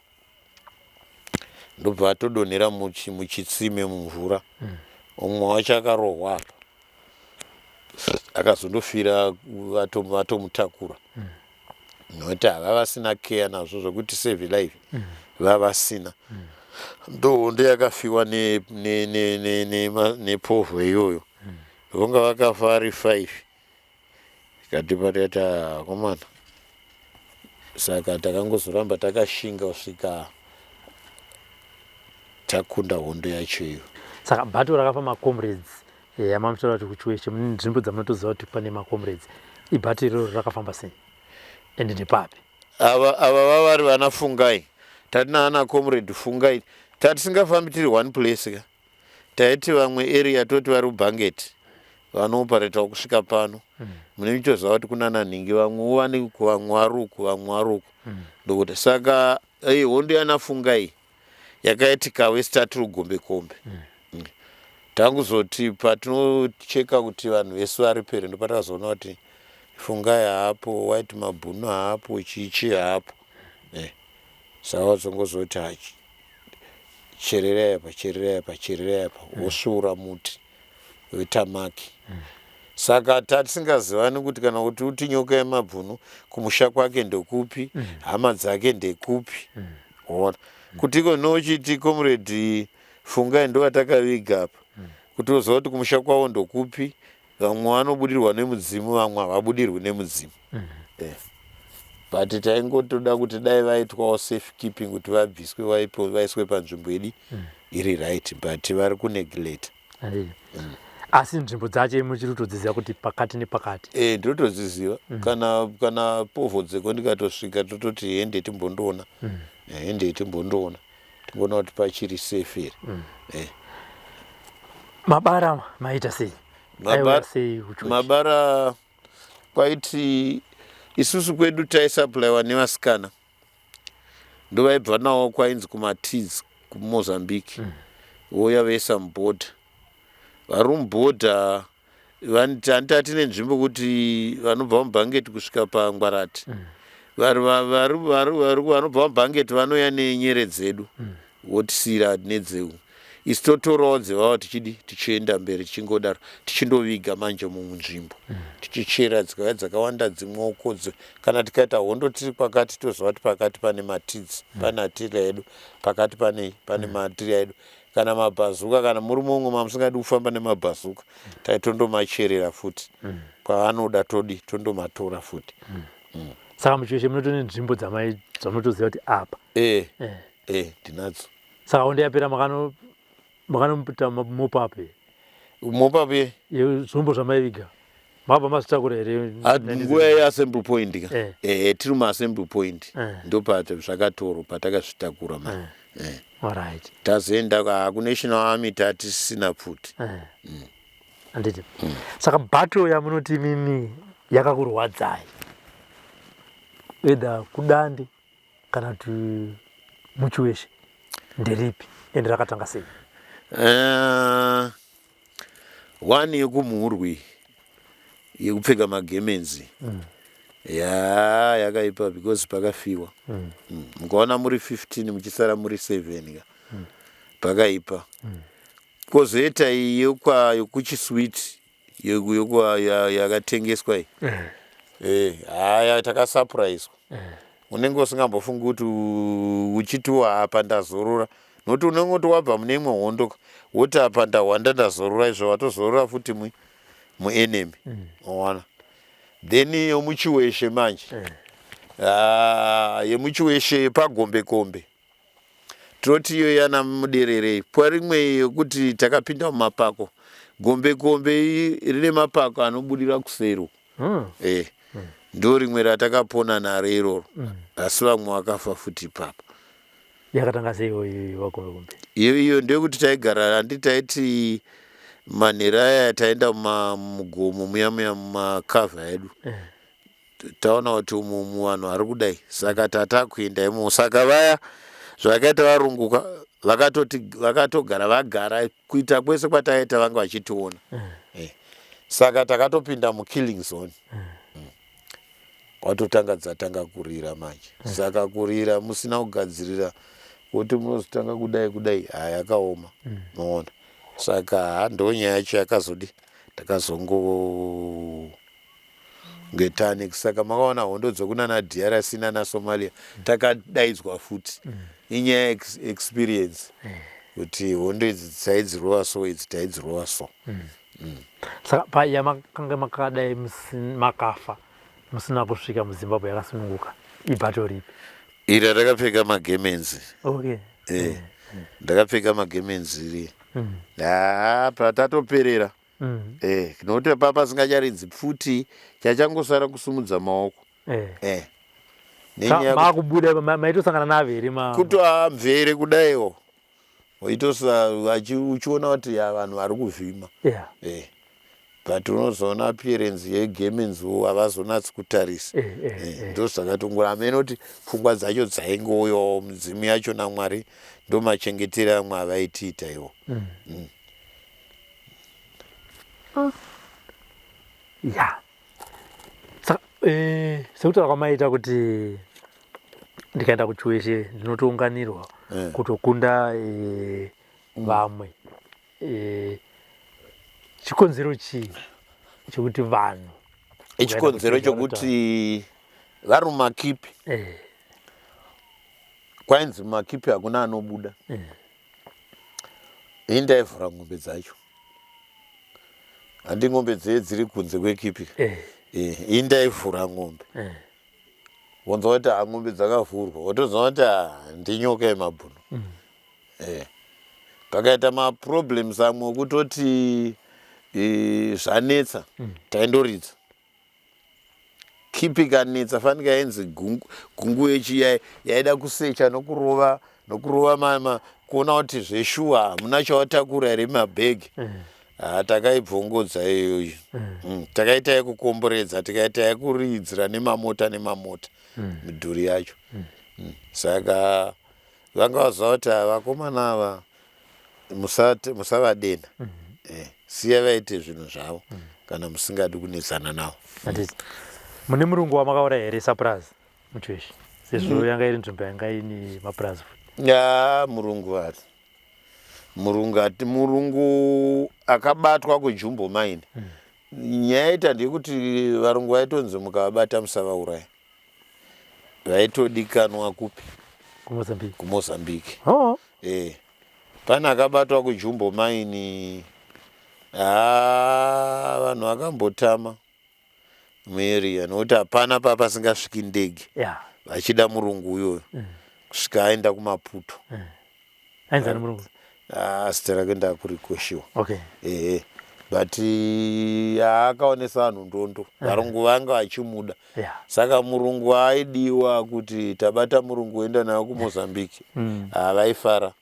ndobva atodonhera muchitsime mumvura umwe wacho akarohwa apa akazondofira vatomutakura nokuti hava vasina keya nazvo zvokuti save life vavasina ndohondo yakafiwa nepovho iyoyo vonga vakafa vari 5 ikatipati komana saka takangozoramba takashinga kusvika takunda hondo yacho iyo. Saka bhato rakafa makomrades yamamutaura kuti kuchiweshe nzvimbo dzamunotoziva kuti pane makomrades ibhato iroro rakafamba sei ende ndepapi? Ava vavari vana Fungai, tatina ana comrade Fungai tatisingafambi tiri one place ka taiti vamwe area toti vari ubhangeti vanopareta kusvika pano mune michoziva kuti kunana nhingi vamwe uvaniko vamwe varuku ndokuti saka hondo yana Fungai yakaitika westati rugombekombe tanguzoti patinocheka kuti vanhu vese vari pere ndopatakazoona kuti Fungai haapo, White Mabhunu haapo, chichi haapo saka wazongozoti cherera apa wosvuura muti wetamaki saka tatisingazivani kuti kana kuti uti nyoka yemabhunu kumusha kwake ndekupi hama dzake ndekupi ona kutiko nochiti comrade Fungai ndo atakaviga apa kuti uziva kuti kumusha kwavo ndokupi vamwe vanobudirwa nemudzimu vamwe havabudirwi nemudzimu but taingotoda kuti dai vaitwawo safe keeping kuti vabviswe vaiswe panzvimbo iri right but vari kuneglect asi nzvimbo dzacho muchiri kutodziziva kuti pakati nepakati ndotodziziva kana povho dzeko ndikatosvika tototi hende timbondoona tingoona kuti pachiri safe here Mabara maita sei? Mabara kwaiti isusu kwedu taisupplyiwa nevasikana ndovaibva nawo kwainzi kuMatiz kuMozambique voya veisa mubhodha. Vari mubhodha handitati nenzvimbo kuti vanobva mubhangeti kusvika paNgwarati. Vanobva mubhangeti vanoya nenyere dzedu votisira nedzeu. Isi totorawo dzevavo tichienda mberi tichingodaro tichindoviga manje munzvimbo tichichera dzikauya dzakawanda dzimwoko kana tikaita hondo tiri pakati toziva kuti pakati pane Matiz pane atira edu pakati pane matira edu kana mabhazuka kana muri momwe mamusingadi kufamba nemabhazuka taitondomacherera futi kwaanoda tondomatora futi. Saka muchiveshe munotone nzvimbo dzamamunotoziva kuti apa ndinadzo. Saka hondo yapera makanopita mopape zvombo zvamaiviga mabva mazvitakura here? Nguva yeassembly point tiri muassembly point ndopata zvakatoro patakazvitakura Alright. tazoenda kunational army tatisisina futi. Handiti. Saka battle yamunoti mimi yakakurwadzai either kudandi kana kuti muchiweshe nderipi ende rakatanga sei? One yekumurwi yekupfeka magemenzi yakaipa because pakafiwa mukaona muri 15 muchisara muri 7 pakaipa. Kozoita yekuchiswiti yakatengeswa takasapuraizwa. Unenge usingambofungi kuti uchitiwa apa ndazorora nokuti unenge kuti wabva mune imwe hondo woti apa ndahwanda ndazorora izvo watozorora futi muenemy owana. Then yomuchiweshe manje yemuchiweshe pagombekombe toti iyo yana mudererei parimwe yokuti takapinda mumapako. Gombekombe rine mapako anobudira kusero ndo rimwe ratakapona naro iroro asi vamwe vakafa futi papa. Yakatanga sei wagombekombe? Iyo ndeyekuti taigara handitaiti manhera aya taenda mugomo muya mumakavha edu taona kuti umu vanhu vari kudai saka tatakuenda imo. Saka vaya zvakaita varunguka vakatogara vagara kuita kwese kwataita vanga vachitiona. Saka takatopinda mukilling zone watotanga dzatanga kurira manje. Saka kurira musina kugadzirira kuti munozotanga kudai yakaoma maona. Saka ndonyaya yacho yakazodi takazongetani. Saka makaona hondo dzokunana DRC nana Somalia takadaidzwa futi inyaya experience kuti hondo idzi dzaidzirowa so idzi taidzirowa so. Saka paya makanga makadai makafa musina kusvika muZimbabwe yakasununguka ibattle ripi? Ira rakapfeka magemenzi. Ndakapfeka magemenzi iri patatoperera nokuti papa singacharidzi futi chachangosara kusumudza maoko. Makubuda maitosangana navheri kutoamvere kudaiwo uchiona kuti vanhu vari kuvhima but unozoona appearance yegemenzi havazonatsi kutarisa. Ndo zvakatongora amene kuti pfungwa dzacho dzaingoyo mudzimu yacho naMwari ndo machengetero amwe avaitiita iwo. Sekutaura kwamaita kuti ndikaenda kuchiweshe ndinotounganirwa kutokunda vamwe. Chikonzero chii chokuti vanhu? Chikonzero chokuti vari mumakipi kwainzi mumakipi hakuna anobuda. Indaivhura ng'ombe dzacho handi ng'ombe dziri kunze kwekipi. Indaivhura ng'ombe wonzwa kuti ng'ombe dzakavhurwa wotoziva kuti ndinyoka yemabhunu. Pakaita maproblems amwe okutoti zvanetsa taindoridza kipi kanetsa fanika yainzi gungu yechi yaida kusecha nokurova kuona kuti zveshuwa muna chawatakura here mabhegi. Takaibvungudza iyoyo. Takaita yekukomboredza, tikaita yekuridzira nemamota midhuri yacho. Saka vanga vaziva kuti vakomana ava musavadena. Siya vaite zvinhu zvavo kana musingadi kunetsana navo. Mune murungu wamakaora here sapurazi muchweshi? Sezvo yanga iri nzvimbo yanga ine mapurazi. Murungu ati. Murungu akabatwa kuJumbo Mine. Nyaya ita ndeyekuti varungu vaitonzi mukavabata musavauraya. Vaitodikanwa kupi? Kumozambique. Pana akabatwa kuJumbo Mine. Vanhu vakambotama muarea nokuti hapana pasingasviki ndege vachida murungu uyoyo kusvika aenda kuMaputo. Ainzani murungu? Zita rake ndakurikoshiwa. But akaonesa vanhu ndondo. Varungu vanga vachimuda. Saka murungu aidiwa kuti tabata murungu uenda nayo kuMozambique. Vaifara.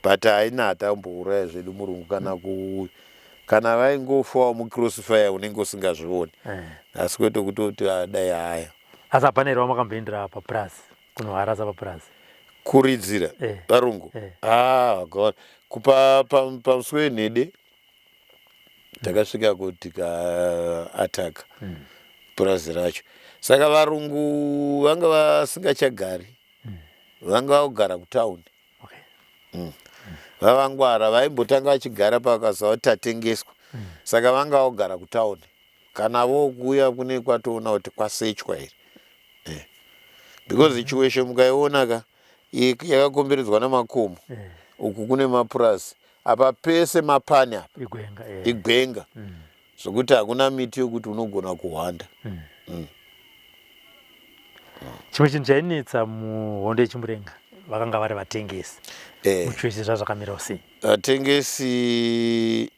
But haina hatambouraya zvedu murungu kana vaingofawo mucrossfire unenge usingazvioni. Asi kwete kutoti dai haya. Asi hapana here wamakamboendera papurazi kunoharasa papurazi? Kuridzira varungu? God. Pamusi wenhede takasvika kuti ataka purazi racho. Saka varungu vanga vasingachagari, vanga vakugara kutaundi. Vavangwara vaimbotanga vachigara pakaziva kuti tatengeswa. Saka vanga vakugara kutaundi. Kana vokuuya kune kwatoona kuti kwasechwa here. Because situation mukaiona yakakomberedzwa namakomo. Uku kune mapurazi. Apa pese mapani apa. Igwenga. Zvokuti hakuna miti yokuti unogona kuhwanda. Chimwe chinhu chainetsa muhondo yeChimburenga vakanga vari vatengesi. Muchwese zvazvakamirawo sei? Vatengesi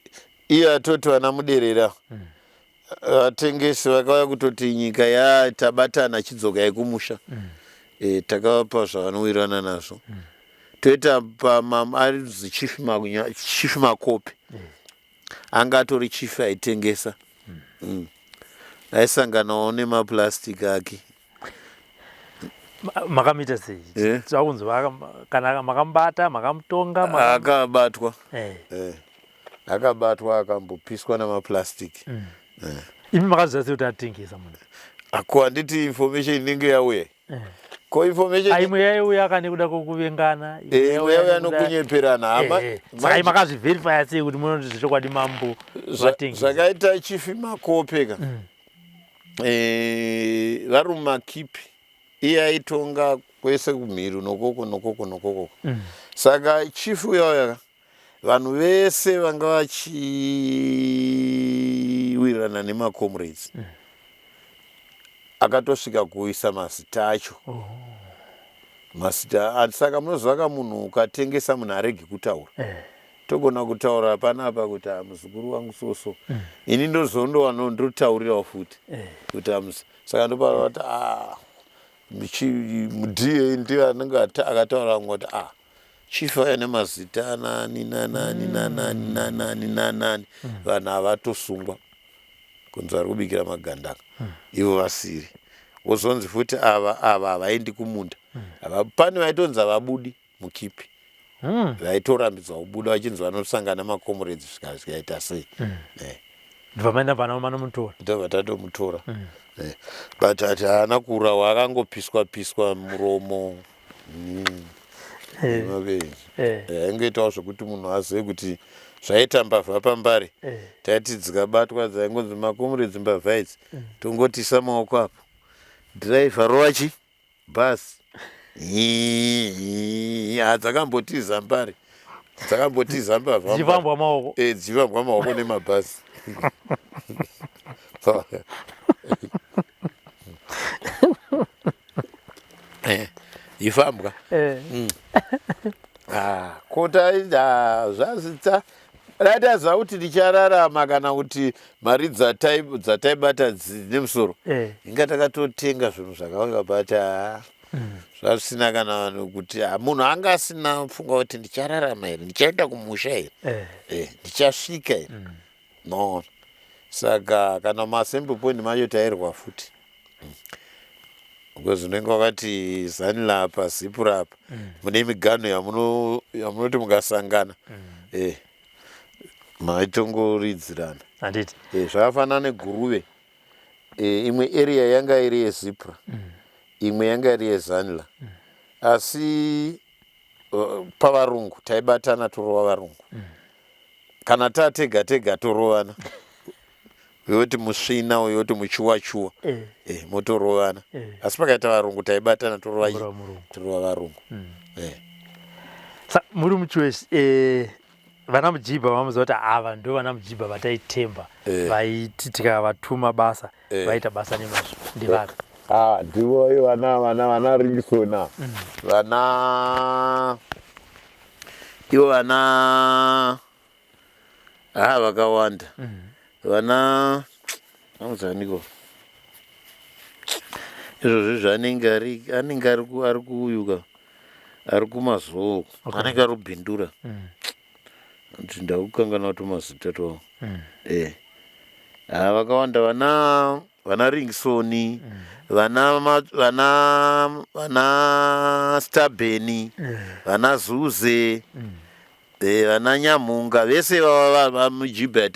iye atoti vana muderera. Vatengesi vakauya kutoti nyika tabatana chidzoka yekumusha. Takavapa zvavanowirirana nazvo. Toita ari chief Makope. Anga atori chief aitengesa. Aisanganawo nemapurasitiki ake. Makamita sei? Zvakunzi kana makambata, makamutonga? Akabatwa. Akabatwa akambopiswa namapurasitiki. Imi makaziva sei kuti atengesa munhu? Handiti information inenge yauya. Imwe yaiuya kana nekuda kwokuvengana? Imwe yauya nokunyeperana. Saka makazvivherifya sei kuti munoti zvechokwadi mambo vatengesa? Zvakaita chief Makope ka. Vari mumakipi. Iye aitonga kwese kumhiru nokoko. Saka chief uyauya vanhu vese vanga vachiwirirana nemacomrades. Akatosvika kuisa mazita acho. Mazita. Saka munoziva munhu ukatengesa munhu arege kutaura. Togona kutaura panapa kuti muzukuru wangu soso. Ini ndozondowa ndotaurirawo futi. Kuti saka ndoparava kuti mudiye ndiye anenge akataura kuti chief aya nemazita nani. Vanhu havatosungwa kunzi vari kubikira magandanga. Ivo vasiri. Wozonzi futi ava havaendi kumunda. Pane vaitonzi havabudi mukipi. Vaitorambidzwa kubuda vachinzi vanosangana namakomrades zvikaita sei. Ndobva vanomutora. Ndobva tatomutora. But hati haana kurawa, akangopiswa muromo. Aingoitawo zvokuti munhu azive kuti zvaita mbavha pambari. Taiti dzikabatwa dzaingonzi makomrades mbavha idzi. Tongotisa maoko apo. Dhiraivha rowachi bhasi. Dzakambotiza mbari. Dzakambotiza mbavha. Dzichivambwa maoko. Dzichivambwa maoko nemabhasi. Ifambwa. Kota zvazita rataziva kuti tichararama kana kuti mari dzataibata nemusoro. Inga takatotenga zvinhu zvakawanda bata Zvasina kana kuti munhu anga asina pfungwa kuti ndichararama here, ndichaenda kumusha here, ndichasvika here. No. Saka kana masample point macho tairwa futi. Because unenge wakati Zanzibar apa, Zipura apa, mune migano yamunoti mukasangana. Maitongoridzirana. Handiti. Zvakafanana neguruve. Imwe area yanga iri yeZipura. Imwe yanga iri yeZanzibar. Asi pavarungu taibatana torova varungu. Kana tatega tega torovana. Yoti musvina yoti muchuwa motorovana. Asi pakaita varungu taibatana torova varungu. Muri muchiwesi vana Mujibha vamaziva kuti ava ndo vana Mujibha vataitemba vaiti tikavatuma basa vaita basa nemazvo. Ndivapi? Ndivo vana Ringsona. Ivo vana vakawanda. Vana amuzaniko. Izvozvo zvanenge ari kuyuka. Ari kumazowo. Anenge ari kubhindura. Ndakukangana kuti mazita to. Vakawanda vana Ringsoni, vana Stabeni, vana Zuze, vana Nyamunga, vese vava Mujibha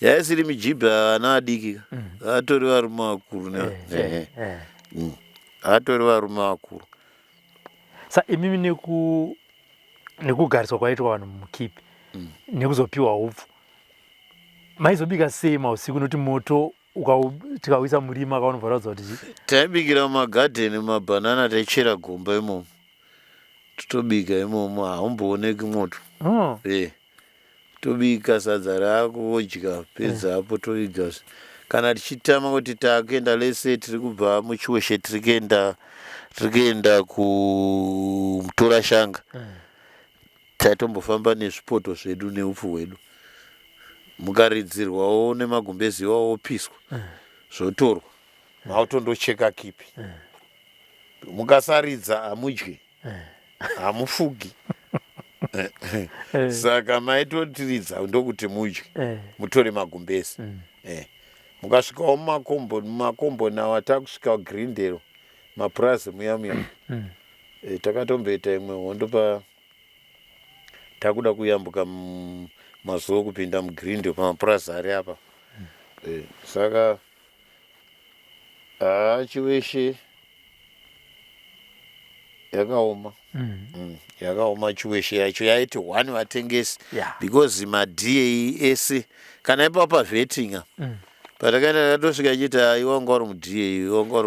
yaisiri Mujibha vana adiki. Atori varume vakuru. Atori varume vakuru. Imimi nekugariswa kwaitwa vanhu mukipi nekuzopiwa upfu, maizobika sei mausiku noti moto tikauisa murima kaunovaradza kuti taibikira mumagadheni mabhanana taichera gomba imomo totobika imomo haumbooneki moto. Tobika sadza rako wodya pedza apo toiga. Kana tichitama kuti takuenda lese tiri kubva muchiweshe tirikienda kutora shanga, taitombofamba nezvipoto zvedu neupfu hwedu, mukaridzirwawo nemagumbezi iwawo opiswa, zvotorwa mautondocheka kipi. Mukasaridza hamudyi, hamufugi. Saka maitotiridza ndokuti mudye, mutore magumbezi. Mukasvikawo mumakombo nawo atakusvika Greendale mapurazi muya takatomboita imwe hondo takuda kuyambuka mazuva kupinda muGreendale pamapurazi ari apa. Saka chiweshe yakaoma. Yakaoma chiweshe yacho yaiti 1 vatengesi because madA ese kana ipa pavetinga patakaenda takatosvika chiti iwa wanga uri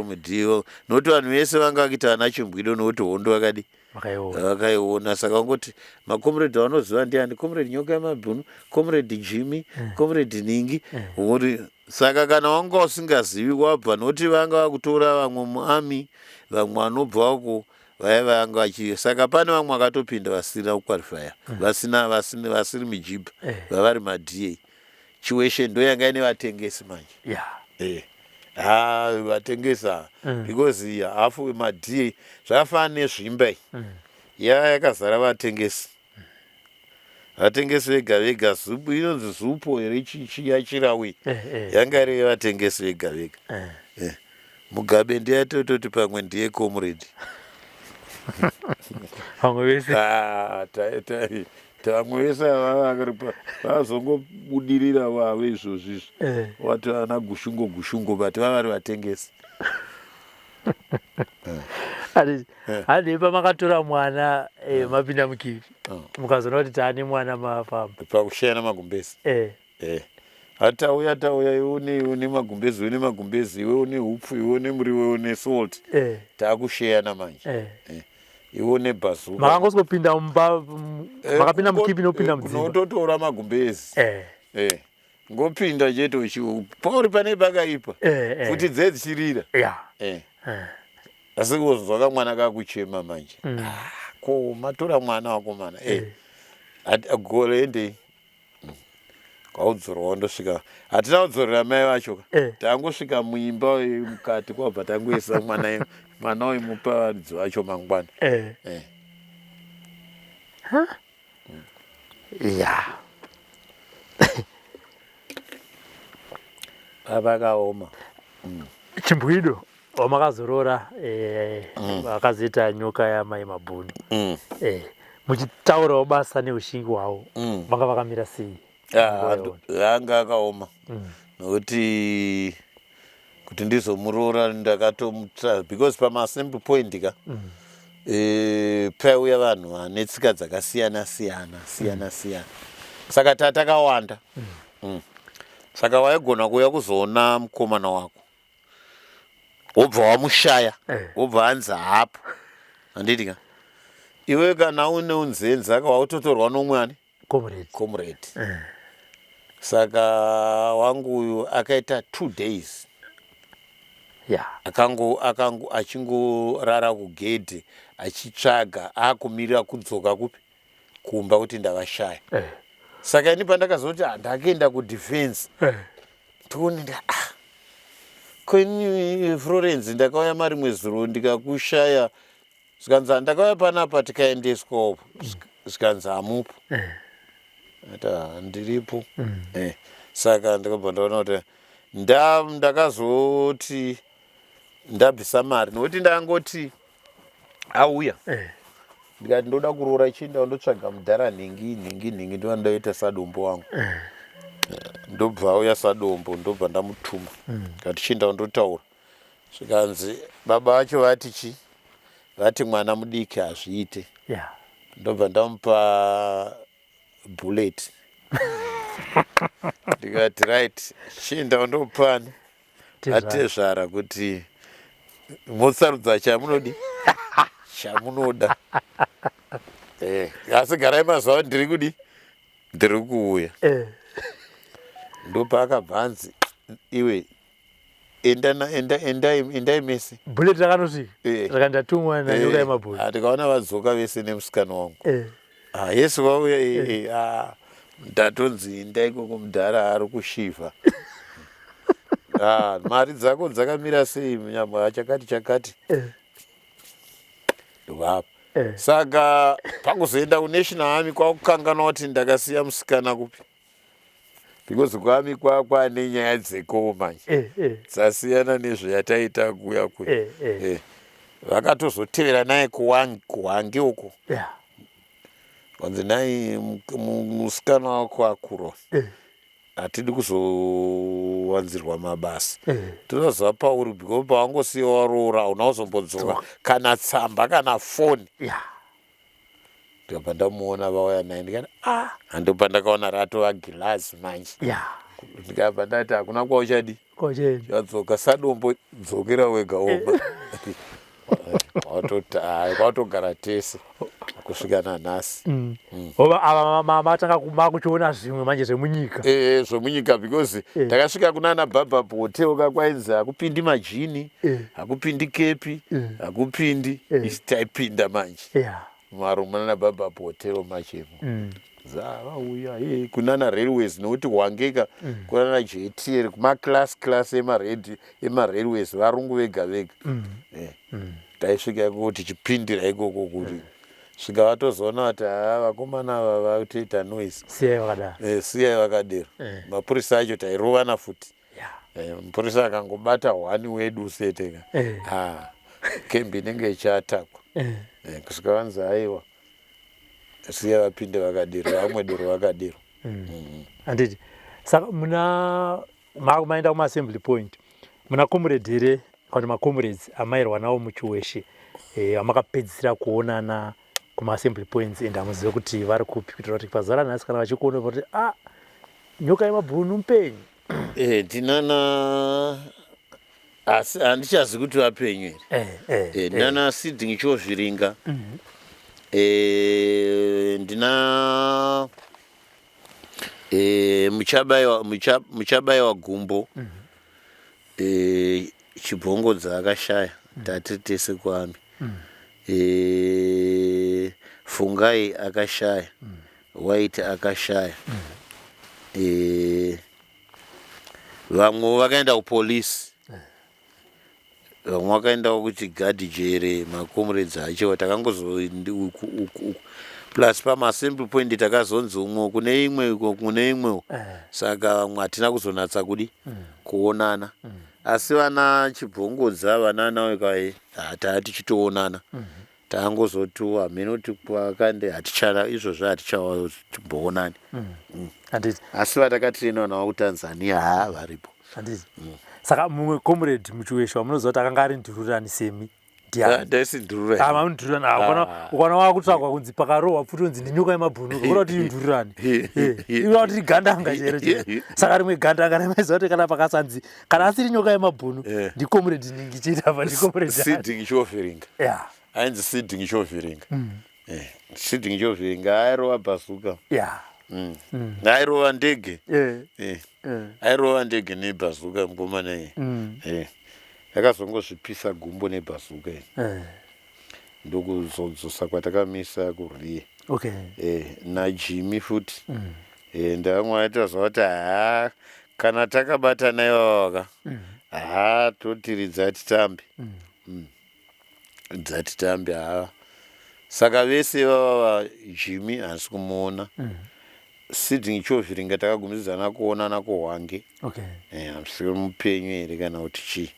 mudA nokuti vanhu vese vanga vakuita vana chimbwido nokuti hondo vakaiona. Saka vangoti makomrade vanoziva ndiani, comrade Nyoka Yamabhunu, comrade Jimmy, comrade Ningi. Saka kana wanga usingazivi wabva, nokuti vanga vakutora vamwe muarmy, vamwe vanobva uko vanga vachi. Saka pane vamwe vakatopinda vasina kuqualifya, vasiri Mujibha, vavari madA. Chiweshe ndo yanga ine vatengesi manje. Vatengesi because hafu madA zvakafanana nezvimba yakazara vatengesi. Vatengesi vega vega. Zupu inonzi Zupo here yachirawi yanga iri vatengesi vega vega. Mugabe ndiyatototi pamwe ndiye comrade. Vamwe vese vamwe vese vazongobudirira vave izvozvo wati vana gushungo but vavari vatengesi. Hadi pamakatora mwana mapinda mukipi mukazoona kuti taane mwana mafamba pakushayana magumbezi. Tauya iwe magumbezi iwe une hupfu iwe une muriwo iwe une salt takushayana manje. Iwe nebhazuka makangosopinda makapinda mukipi nopinda mudzimba unototora magumbezi ngopinda chete pauri pane pakaipa futi dzedzichirira. Asi kuzwa kamwana kakuchema manje ko matora mwana wakomana gore endei Kwaudzorwa wandosvika. Hatina kudzorera mai vacho. Tangosvika muimba mukati kwabva tangoisa mwana wemuparidzi wacho mangwana. Yeah. Vakaoma. Chimbwido wamakazorora vakazoita nyoka yamai Mabhunu. Muchitaurawo basa neushingi hwavo vanga vakamira sei? Vanga akaoma nokuti kuti ndizomuroora ndakatomutra because pamassembly point ka paiuya vanhu vane tsika dzakasiyana siyana saka tatakawanda. Saka waigona kuuya kuzoona mukomana wako wobva wamushaya wobva anzi hapo handiti ka iwe kana une unzenzi aka wautotorwa nomwani comrade. Saka wangu uyu akaita 2 days achingorara kugedhe achitsvaga akumirira kudzoka kupi kumba kuti ndavashaya. Saka ini pandakazoti handakaenda kudefense toone kweni Florence ndakauya marimwe zuro ndikakushaya zvikanzi handakauya panapa tikaendeswa zvikanzi hamupo ata ndiripo. Saka ndakabva ndaona kuti ndakazoti ndabvisa mari nokuti ndangoti auya ndikati ndoda kuroora chienda ndotsvaga mudhara nhingi ndova ndaita sadombo wangu. Ndobva auya sadombo ndobva ndamutuma kati chienda ndotaura zvikanzi baba vacho vati chi vati mwana mudiki hazviite. Ndobva ndamupa bullet ndikati right chienda ndopani atezvara kuti motsarudza chamunodi chamunoda. Asi garai mazuva ndiri kudi ndiri kuuya. Ndopa akabva anzi iwe endai mese bullet rakanosvika saka ndatumwa nanyoka yemabhunu. Ndikaona vadzoka vese nemusikana wangu Yesu vauya ndatonzi endai koko mudhara ari kushivha. Mari dzako dzakamira sei munyama chakati ndovapa. Saka pakuzoenda kuNational Army kwakukanganwa kuti ndakasiya musikana kupi because kuArmy kwane nyaya dzekovo manje dzasiyana nezvayataita kuya kuya. Vakatozotevera naye kuHwange uko wanzi nai musikana wako akura hatidi kuzowanzirwa mabasa tinoziva pauri because pawangosiya waroora hauna kuzombodzoka kana tsamba kana foni. Ndikabva ndamuona vauya naye ndikati handopa ndakaona ratova girazi manje. Ndikabva ndati hakuna kwauchadi chadzoka sadombo dzokera wega oma. Kwatogara tese kusvika nanhasi. Ava matanga makuchiona zvimwe manje zvemunyika. Zvemunyika because ndakasvika kunana Baba Hotel kakwainzi hakupindi majini hakupindi kepi hakupindi isi taipinda manje marume nana Baba Hotel machemo vauya kunana railways nokuti Hwangeka kunana JTL kumaclass emarailways varungu vega vega. Taisvika kuti chipindira ikoko kuti svika vatozoona kuti vakomana ava vatoita noise siyai vakadero. Mapurisa acho tairovana futi. Mupurisa akangobata hwani wedu seteka kembi inenge ichiatakwa kusvika vanzi aiwa siya vapinde vakadero vamwe dero vakadero. Handiti saka maenda kumassembly point muna comrade here kana macomrades amairwa nawo muchiweshe amakapedzisira kuonana kumassembly points ende amuzive kuti vari kupi kuitira kuti pazara nhasi kana vachikuona kuti nyoka yemabhunu mupenyu. Ndinana asi handichazi kuti vapenyu here. Ndinana Sidney Chovhiringa ndina Muchabayiwa Gumbo Chibhongodza akashaya tati tese kuArmy. Fungai akashaya White akashaya vamwe vakaenda kupolisi, vamwe vakaendawo kuchigadhi jere, makomrades acho takangozo plus pama-assembly point takazonzi umwe kune imwe uko kune imwewo, saka vamwe hatina kuzonatsa kudi kuonana, asi vana chibvongodza vana nawekai hataa tichitoonana, tangozotiwa hamenoti kwakande hatichara izvozvo hatichatimboonani, asi vatakatirenawo navo kutanzania varipo. Saka mumwe comrade muchiwesha wamunoziva kuti akanga ari ndururani semi ndaisi ndururani ukana wakutsvagwa kunzi pakarohwa pfuti unzi ndinyoka yemabhunuka ura kuti ndururani ura kuti igandanga chero saka rimwe gandanga remaiziva kuti kana pakasanzi kana asiri nyoka yemabhunu ndicomrade ningichiita pa ndicomrade Siding Chovheringa ainzi Siding Chovheringa Siding Chovheringa airova bhazuka airova ndege airova ndege nebhazuka mukomana iye yakazongozvipisa gumbo nebhazuka ndokuzodzosa kwatakamisa kurwiye najimi futi ndavamwe vaitozva kuti kana takabatana ivavaka totiri dzatitambe dzatitambe saka vese vava jimi hansi kumuona Siding Chovheringa takagumidzana kuonana kuhwange hamusiri mupenyu here kana kuti chii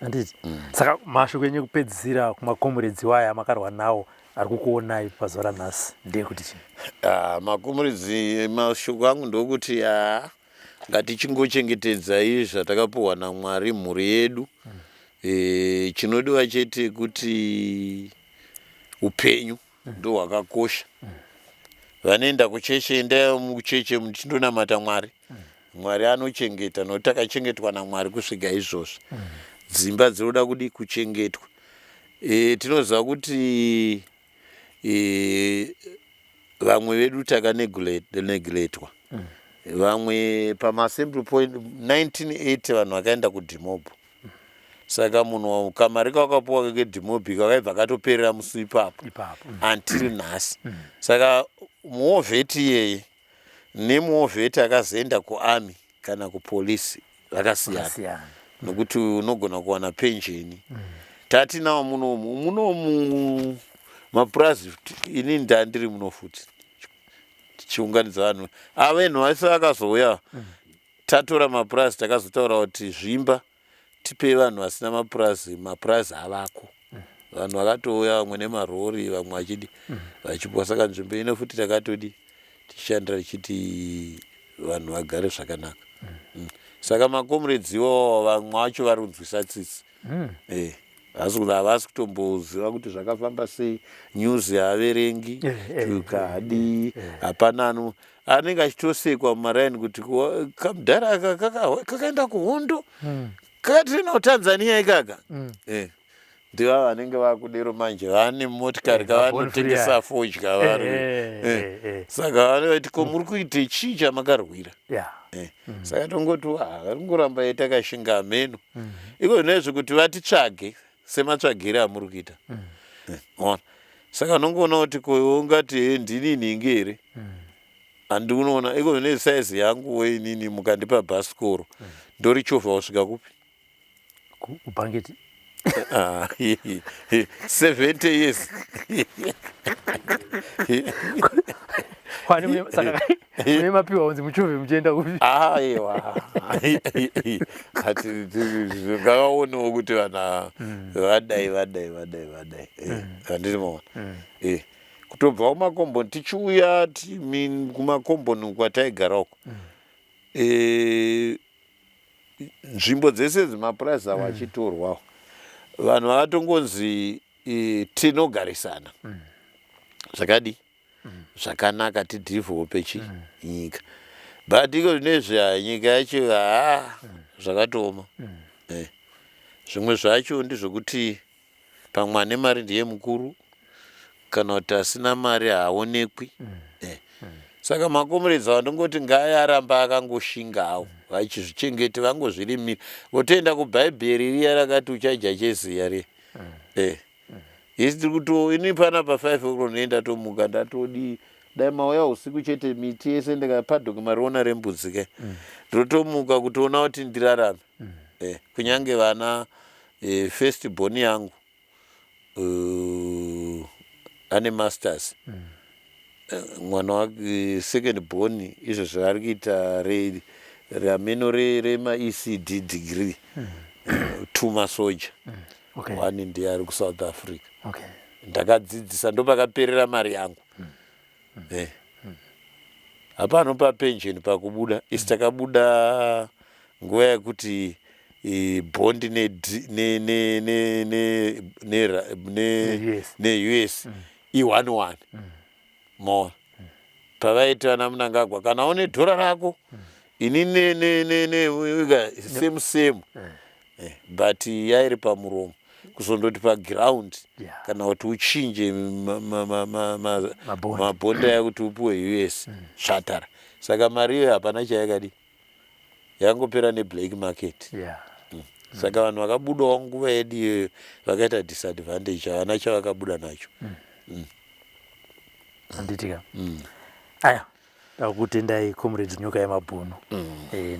handiti saka mashoko enyu ekupedzisira kumakomredzi waya makarwa nawo ari kukuonai pazuva ranhasi ndeyekuti chii? Makomredzi mashoko angu ndokuti ngatichingochengetedzai zvatakapiwa naMwari mhuri yedu, chinodiwa chete kuti upenyu ndo hwakakosha. Vanoenda kucheche, endai mucheche muchindonamata Mwari. Mwari anochengeta nokuti takachengetwa naMwari kusvika izvozvo. Dzimba dzinoda kudi kuchengetwa. Tinoziva kuti vamwe vedu takanegletwa. Vamwe pama-assembly point 1980 vanhu vakaenda kuDhimobho. Saka munhu kamari kakapuwa keDhimobho kakaibva katoperera musi ipapo until nhasi. Saka muovheti iyeye nemuovheti akazoenda kuarmy kana kupolisi vakasiyana, nokuti unogona kuwana pensheni. Tatinawo munomu mapurazi, ini ndandiri muno futi tichiunganidza vanhu avenhu vese vakazouya, tatora mapurazi takazotaura kuti zvimba tipe vanhu vasina mapurazi avako. Vanhu vakatouya vamwe nemarori vamwe vachidi vachipuwa, saka nzvimbo ino futi takatodi tichishandira tichiti vanhu vagare zvakanaka. Saka makomredzi iwawo vamwe vacho varunzwisa tsitsi, havasi kutomboziva kuti zvakafamba sei, news haaverengi, tukadi hapana anenge achitosekwa mumaraini kuti kamudhara aka kakaenda kuhondo kakatirena kuTanzania ikaka. Ndiva vanenge vakudero manje vane motikari kavanotengesa fodya vari. Saka vanoti ko muri kuite chii chamakarwira? Saka tongoti ringoramba takashinga meno. Iko zvinezvo kuti vatitsvage sematsvagire amuri kuita. Saka unongoona kuti ungati ndini nhingi here? Handi unoona, iko zvine saizi yangu weinini mukandipa bhasikoro ndorichovha kusvika kupi? Kubhangeti 70 years. Saka mune mapiwa unzi muchovhe muchienda kupi? Aiwa ngavaonewo kuti vana vadai handiri maona. Kutobva kumakomboni tichiuya kumakomboni kwataigara uko, nzvimbo dzese dzemapurazi avo achitorwawo, vanhu vakatongonzi tinogarisana zvakadi zvakanaka, tidhivhope nyika, but iko zvinezvi nyika yacho zvakatoma. Zvimwe zvacho ndizvokuti pamwe ane mari ndiye mukuru, kana kuti asina mari haaonekwi. Saka makomredzi vandongoti ngaaramba akangoshingawo vachizvichengete vangozvirimira, votoenda kubhaibheri riya rakati uchaja cheziya riya. Isi tiri kuto ini pana pa 5 o'clock noenda tomuka ndatodi dai mauya usiku chete miti yese ndikapadhoke mariona rembudzi ke ndotomuka kutoona kuti ndirarame kunyange vana first born yangu ane masters mwana wake second born izvo zvaari kuita rameno rema-ECD degree 2 masoja 1 ndiye ari kuSouth Africa. Ndakadzidzisa ndopakaperera mari yangu. Hapano papension pakubuda isi takabuda nguva yekuti bondi ne-US i11 more pavaita namunangagwa kana une dhora rako ini same but yairi pamuromo kuzondoti paground kana kuti uchinje mabhonda yakuti upuwe US shatara saka mari iyo hapana chayakadi yangopera neblack market saka vanhu vakabudawo nguva yedu vakaita disadvantage havana chavakabuda nacho anditika aya ndakutendai comrades nyoka yemabhunu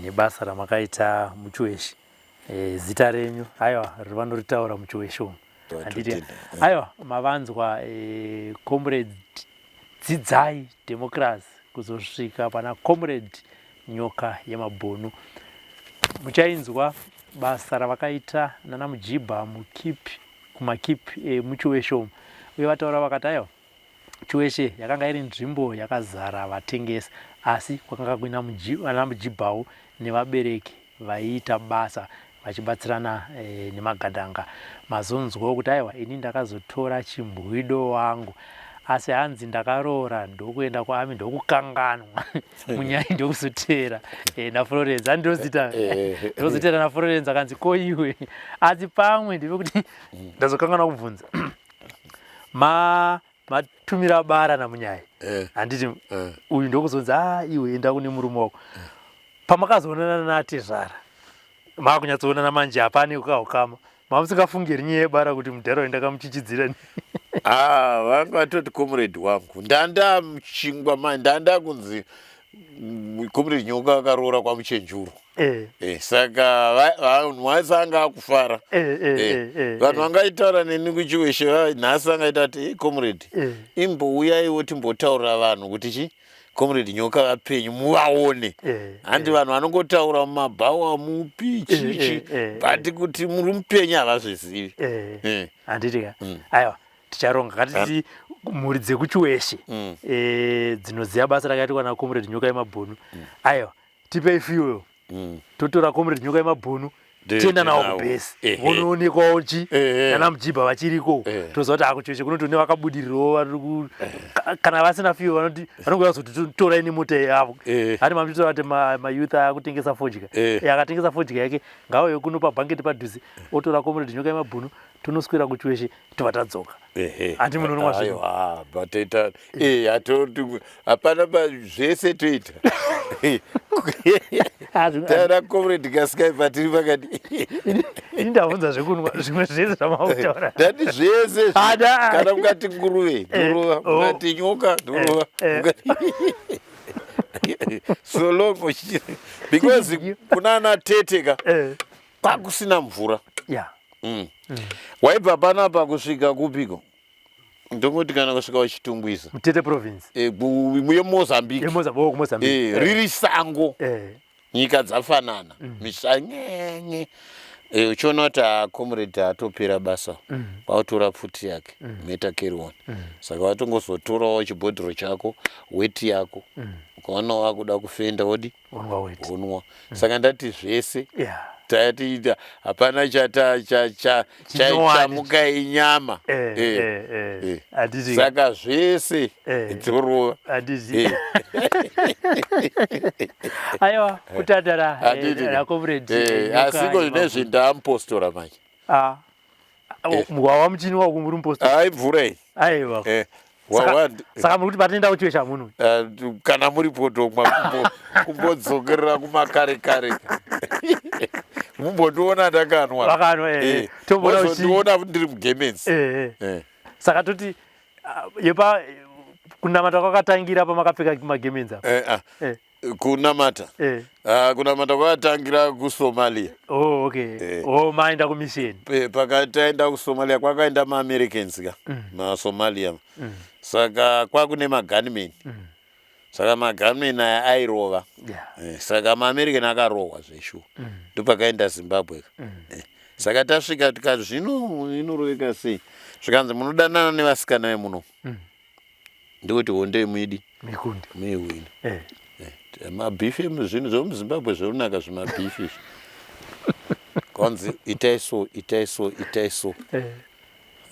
nebasa ramakaita muchiweshi zita renyu aiwa rivanoritaura muchiweshi umu anditika aiwa mavanzwa comrade dzidzai democracy kuzosvika pana comrade nyoka yemabhunu muchainzwa basa ravakaita nana mujibha kumakipi muchiweshi umu uye vataura vakati aiwa chiweshe yakanga iri nzvimbo yakazara vatengesi asi kwakanga kuina ana mujibhawo nevabereki vaiita basa vachibatsirana nemagadhanga mazonzwawo kuti aiwa ini ndakazotora chimbwido wangu asi hanzi ndakaroora ndokuenda kwaami ndokukanganwa munyaya ndokuzotera naFlorence andozotera naFlorence akanzi ko iwe asi pamwe ndive kuti ndazokanganwa kubvunza matumira bara namunyaya handiti uyu ndokuzonza iwe enda kune murume wako pamakazoonana natezvara makunyatsoonana manje hapane kukaukama mamusingafungiri nyaya yebara kuti mudhara ndakamuchichidzira vanga vatoti comrade wangu ndanda muchingwa ma ndanda kunzi comrade nyoka akaroora kwamuchenjuru saka vanhu vaisanga akufara vanhu vangaitaura neni kuchiweshe nhasi vangaita kuti comrade imbouyaiwo timbotaurira vanhu kuti chi comrade nyoka vapenyu muvaone handi vanhu vanongotaura mumabhawa mupi chichi but kuti muri mupenyu havazvizivi handitika aiwa ticharonga katiti mhuri dzekuchiweshe dzinoziva basa rakaitwa naComrade nyoka yemabhunu aiwa tipei fiyo totora Comrade nyoka yemabhunu tienda nawo kubhesi vonoonekwawo chi nana mujibha vachiriko toziva kuti akuchiweshe kunoti ne vakabudirirawo kana vasina fiyo vanonge vazototorai nemota yavo hati mamitotora kuti mayouth akutengesa fodya akatengesa fodya yake ngauye kuno pabhangeti padhuze otora Comrade nyoka yemabhunu tonoswera kuchiweshe tobva tadzoka handi munonomwa zvinhu batoita hapana zvese toita taura Comrade Gaskai patiri pakati ini ndabvunza zvekunwa zvimwe zvese zvamautaura ndati zvese kana mukati nguruve ndorova mukati nyoka ndorova so long because kunana teteka kwakusina mvura waibva panapa kusvika kupiko ndongoti kana kusvika wachitumbwisa Mutete province yeMozambique riri sango nyika dzafanana misanyenye uchiona kuti Comrade atopera basa pautora pfuti yake meta carry on saka watongozotorawo chibhodhoro chako weti yako ukaona wakuda kufenda wodi unwa saka ndati zvese tatiita hapana chamuka inyama saka zvese dzorova aiwa kutandara naComrade asiko zvinezvi ndaamupostora manje wava muchini wako muri mupostora aimvura iyi aiwa saka muri kuti patinoenda kuchiwesha munhu kana muri potomwa kumbodzokerera kumakare kare mumbondiona ndakanwa tombonaondiona ndiri mugemenzi saka toti yepa kunamata kwakatangira pamakapfeka magemenza kunamata kunamata kwakatangira kuSomalia. Oh, okay. Maenda kumisheni. Pakataenda kuSomalia kwakaenda maAmericans ka maSomalia. Saka kwakune magunmen. Saka magunmen airova. Saka maAmerican akarohwa zveshu. Ndopakaenda Zimbabwe. Saka tasvika tikazvino inoroveka sei. Zvikanzi munodanana nevasikana vemuno. Ndikuti honde muidi mikundi mewina mabifi zvinhu zvemuZimbabwe zvorunaka zvimabifi konzi itaiso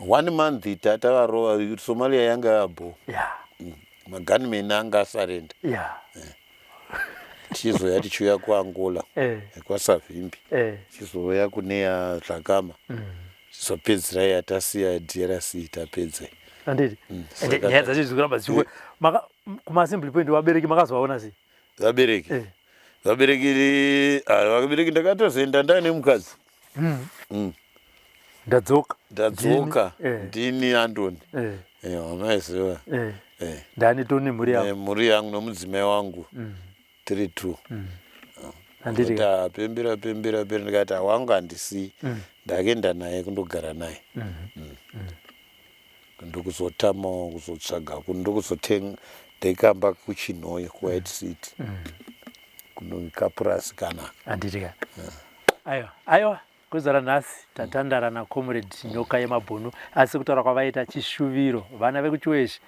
1 month tatavarova Somalia yanga yabo magunmen anga asarenda tichizoya tichiuya kuAngola kwasavimbi tichizoya kuneya Dhlakama tizopedzera yatasiya DRC tapedza. Anditi nyaya dzacho zikuramba zichikwe kumaSimbly Point vabereki makazovaona sei? Vabereki ndakatozoenda ndaine mukadzi ndadzoka ndini Andoni wamaiziva ndani toni mhuri yangu nomudzimai wangu 3-2 anditi pembera ndikati wangu handisi ndakaenda naye kundogara naye ndokuzotamawo kuzotsvaga ndokuzotenga ndaikamba kuChinhoyi kuWhite City kunoKapurasi kana anditika aiwa kuzara nhasi tatandara naComrade Nyoka Yemabhunu asi kutaura kwavaita chishuviro vana vekuchiweshi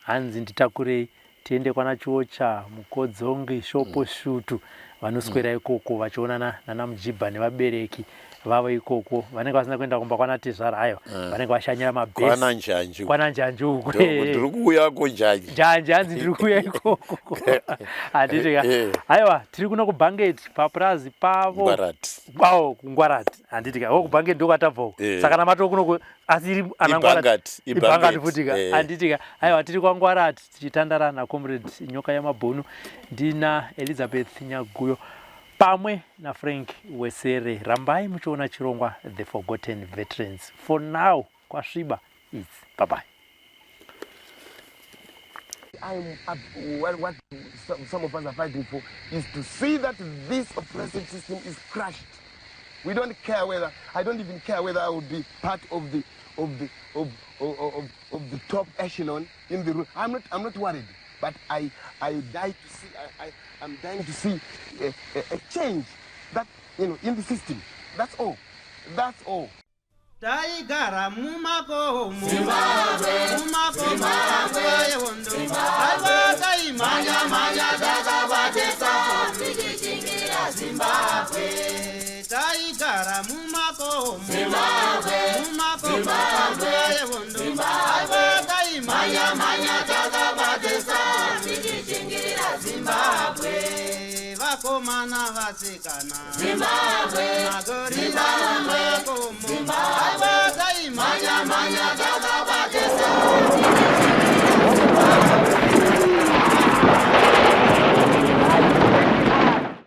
hanzi nditakurei tiende kwana Chiucha Mukodzongi Shopo Shutu vanoswera ikoko vachionana nana Mujibha nevabereki vavo ikoko vanenge vasina kuenda kumba kwana Tezvara ayo vanenge vashanyira mabhesi kwana Njanji uko ndiri kuuya kunjanji hanzi ndiri kuuya ikoko handitika aiwa tiri kuno kuBangeti papurazi pavo kuNgwarati handitika kuBangeti ndokatabvawo saka namato kuno asiri anangwarati futika handitika aiwa tiri kwaNgwarati tichitandara naComrade Nyoka Yemabhunu ndina Elizabeth Nyaguyo pamwe naFrank Wesere. Rambai muchiona chirongwa The Forgotten Veterans. For now, kwasviba, it's bye-bye. What some of us are fighting for is to see that this oppressive system is crushed. We don't care whether, I don't even care whether I would be part of the top echelon in the room. I'm not worried, but I'm dying to see a change that, in the system. That's all. That's all. Taigara mumakomo yewondo alwaka imanya dakabatesa tikichingira Zimbabwe. Taigara mumakomo yewondo alwaka imanya dakabatesa tikichingira Zimbabwe. Vakomana vasikana magori mumakomo alwaka imanya dakabatesa tikichingira Zimbabwe.